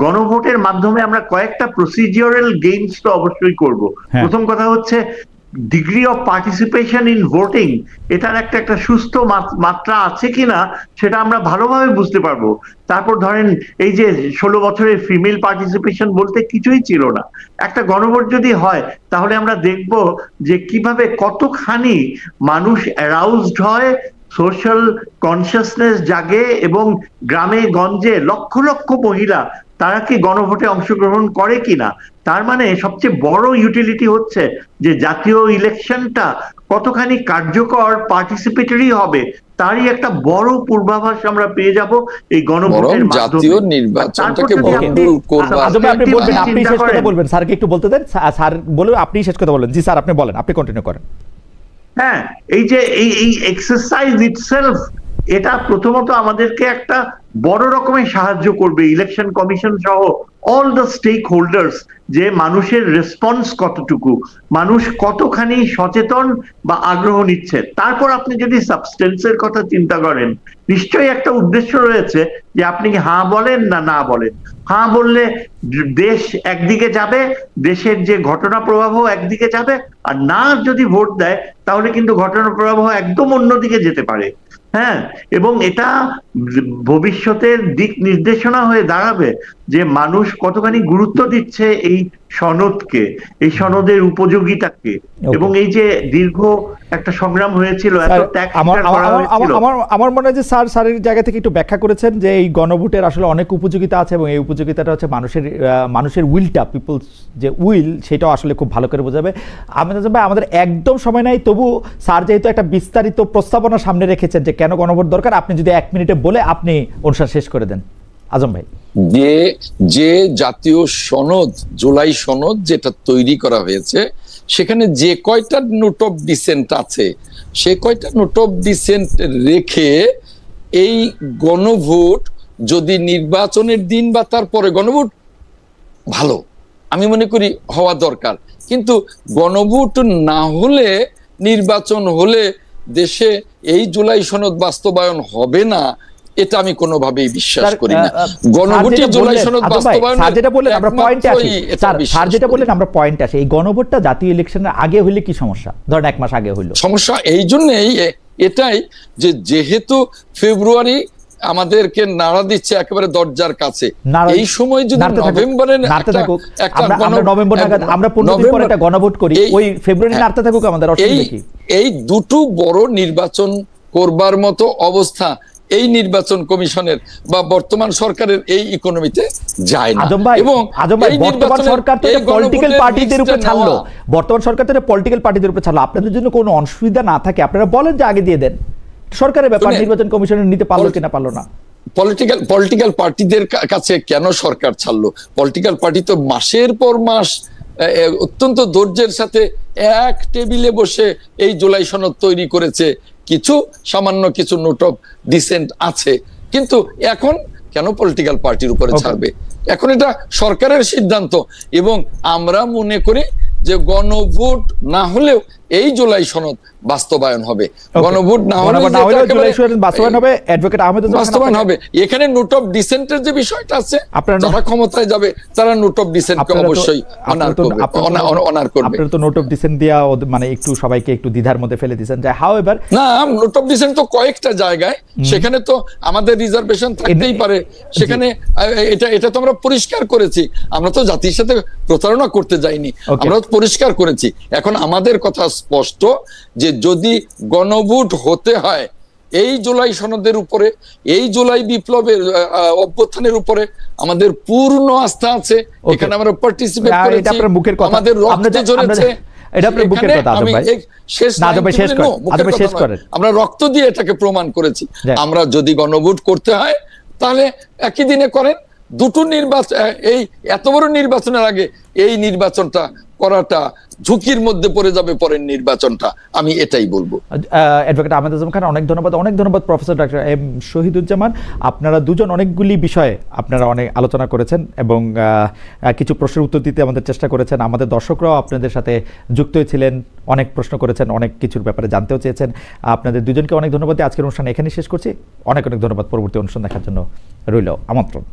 [SPEAKER 3] গণভোটের মাধ্যমে আমরা কয়েকটা প্রসিডিউরাল গেইনস তো অবশ্যই করব। প্রথম কথা হচ্ছে degree of participation in voting, এটার একটা সুস্থ মাত্রা আছে কিনা সেটা আমরা ভালোভাবে বুঝতে পারবো। তারপর ধরেন এই যে 16 বছরের ফিমেল পার্টিসিপেশন বলতে কিছুই ছিল না, একটা গণভোট যদি হয় তাহলে আমরা দেখব যে কিভাবে কতখানি মানুষ অ্যারাউজড হয়, সোশ্যাল কনসিয়াসনেস জাগে, এবং গ্রামে গঞ্জে লক্ষ লক্ষ মহিলা তারা কি গণভোটে অংশগ্রহণ করে কিনা। তার মানে সবচেয়ে বড় ইউটিলিটি হচ্ছে যে জাতীয় ইলেকশনটা কতখানি কার্যকর, পার্টিসিপেটরি হবে, তারই একটা বড় পূর্বাভাস আমরা পেয়ে যাব এই গণভোটের মাধ্যমে।
[SPEAKER 2] জাতীয় নির্বাচনটাকে
[SPEAKER 1] আপনি বলবেন, আপনি শেষ কথা বলবেন, স্যারকে একটু বলতে দেন, স্যার বলুন, আপনি শেষ কথা বলেন। জি স্যার আপনি বলেন, আপনি কন্টিনিউ করেন।
[SPEAKER 3] হ্যাঁ, এই যে এই এক্সারসাইজ ইটসেলফ, এটা প্রথমত আমাদেরকে একটা বড় রকমের সাহায্য করবে, ইলেকশন কমিশন সহ অল দ্য স্টেক হোল্ডার্স, যে মানুষের রেসপন্স কতটুকু, মানুষ কতখানি সচেতন বা আগ্রহ নিচ্ছে। তারপর আপনি যদি সাবস্টেন্সের কথা চিন্তা করেন, নিশ্চয়ই একটা উদ্দেশ্য রয়েছে যে আপনি হ্যাঁ বলেন না বলেন। হ্যাঁ বললে দেশ একদিকে যাবে, দেশের যে ঘটনা প্রবাহ একদিকে যাবে, আর না যদি ভোট দেয় তাহলে কিন্তু ঘটনা প্রবাহ একদম অন্যদিকে যেতে পারে। হ্যাঁ, এবং এটা ভবিষ্যতের দিক নির্দেশনা হয়ে দাঁড়াবে যে মানুষ কতখানি গুরুত্ব দিচ্ছে এই সনদকে, এই সনদের উপযোগিতাকে, এবং এই যে দীর্ঘ একটা সংগ্রাম হয়েছিল,
[SPEAKER 1] আমার মনে হয় যে স্যারের জায়গা থেকে একটু ব্যাখ্যা করেছেন যে এই গণভোটের আসলে অনেক উপযোগিতা আছে, এবং এই উপযোগিতাটা হচ্ছে মানুষের উইলটা, পিপলস যে উইল, সেটাও আসলে খুব ভালো করে বোঝাবে। আমাদের একদম সময় নাই, তবু স্যার যেহেতু একটা বিস্তারিত প্রস্তাবনা সামনে রেখেছেন যে কেন গণভোট দরকার, আপনি যদি 1 মিনিটে বলে আপনি অনুষ্ঠান শেষ করে দেন। আজম ভাই,
[SPEAKER 2] যে জাতীয় সনদ, জুলাই সনদ যেটা তৈরি করা হয়েছে, সেখানে যে কয়টা নোট অফ ডিসেন্ট আছে, সে কয়টা নোট অফ ডিসেন্ট রেখে এই গণভোট যদি নির্বাচনের দিন বা তারপরে, গণভোট ভালো, আমি মনে করি হওয়া দরকার, কিন্তু গণভোট না হলে, নির্বাচন হলে দেশে এই জুলাই সনদ বাস্তবায়ন হবে না, এটা আমি কোনোভাবেই বিশ্বাস করি না। গণভোটে জুলাই সনদ বাস্তবায়ন,
[SPEAKER 1] স্যার যেটা বললেন আমরা পয়েন্টে আসি, স্যার যেটা বললেন আমরা পয়েন্টে আসি, এই গণভোটটা জাতীয় ইলেকশনের আগে হইলে কি সমস্যা? ধরেন 1 মাস আগে হইলো
[SPEAKER 2] সমস্যা এই জন্যই, এটাই যে যেহেতু ফেব্রুয়ারি আমাদেরকে নাড়া দিচ্ছে একেবারে দরজার কাছে, এই সময় যদি নভেম্বরে
[SPEAKER 1] আমরা নভেম্বর নাগাদ আমরা 15 দিন পরে একটা গণভোট করি, ওই ফেব্রুয়ারি নাড়তে থাকুক আমাদের অসুবিধা কি?
[SPEAKER 2] এই দুটো বড় নির্বাচন করবার মতো অবস্থা এই নির্বাচন কমিশনের বা বর্তমান সরকারের এই ইকোনমিতে যায় না।
[SPEAKER 1] এবং বর্তমান সরকার তো পলিটিক্যাল পার্টিদের উপরে ছাড়লো, বর্তমান সরকার তো পলিটিক্যাল পার্টিদের উপরে ছাড়লো। আপনাদের জন্য কোনো অসুবিধা না থাকে আপনারা বলেন যে আগে দিয়ে দেন, সরকারের ব্যাপার, নির্বাচন কমিশনের নিতে পারলো কিনা পারলো না।
[SPEAKER 2] পলিটিক্যাল পার্টিদের কাছে কেন সরকার ছাড়লো? পলিটিক্যাল পার্টি তো মাসের পর মাস অত্যন্ত ধৈর্যের সাথে এক টেবিলে বসে এই জুলাই সনদ তৈরি করেছে। সামান্য কিছু নোট অফ ডিসেন্ট আছে, কিন্তু এখন কেন পলিটিক্যাল পার্টির উপরে ছাড়বে? এখন এটা সরকারের সিদ্ধান্ত, এবং আমরা মনে করি যে গণভোট না হলেও এই জুলাই সনদ বাস্তবায়ন হবে। গণভোট না হলে বাস্তবায়ন হবে। এখানে নোট অফ ডিসেন্টের যে বিষয়টা আছে, যারা ক্ষমতায় যাবে তারা নোট অফ ডিসেন্টকে অবশ্যই অনার করবে।
[SPEAKER 1] আপনারা তো নোট অফ ডিসেন্ট দিয়া মানে একটু সবাইকে একটু দ্বিধার মধ্যে ফেলে দিয়েছেন। যে হাউএভার
[SPEAKER 2] না, নোট অফ ডিসেন্ট তো কয়েকটা জায়গায়, সেখানে তো আমাদের রিজার্ভেশন থাকতেই পারে। সেখানে এটা তো আমরা পরিষ্কার করেছি, আমরা তো জাতির সাথে প্রতারণা করতে যাইনি, আমরা পরিষ্কার করেছি। এখন আমাদের কথা স্পষ্ট যে যদি গণভোট হতে হয় এই জুলাই সনদের উপরে, এই জুলাই বিপ্লবের অভ্যুত্থানের উপরে আমাদের পূর্ণ আস্থা আছে। এখানে আমরা পার্টিসিপেট করেছি, আমাদের রক্ত ঝরেছে। আমরা রক্ত দিয়ে এটাকে প্রমাণ করেছি। আমরা যদি গণভোট করতে হয় তাহলে একই দিনে করেন। দুটো নির্বাচন, এই এত বড় নির্বাচনের আগে এই নির্বাচনটা করাটা ঝুঁকির মধ্যে পড়ে যাবে পরের নির্বাচনটা, আমি এটাই বলবো।
[SPEAKER 1] অ্যাডভোকেট আহমেদ আজম খান, অনেক ধন্যবাদ প্রফেসর ডক্টর এম শহীদুজ্জামান। আপনারা দুজন অনেকগুলি বিষয়ে আপনারা অনেক আলোচনা করেছেন এবং কিছু প্রশ্নের উত্তর দিতে আমাদের চেষ্টা করেছেন। আমাদের দর্শকরাও আপনাদের সাথে যুক্ত হয়েছিলেন, অনেক প্রশ্ন করেছেন, অনেক কিছুর ব্যাপারে জানতেও চেয়েছেন। আপনাদের দুজনকে অনেক ধন্যবাদ। আজকের অনুষ্ঠান এখানেই শেষ করছি। অনেক ধন্যবাদ। পরবর্তী অনুষ্ঠান দেখার জন্য রইল আমন্ত্রণ।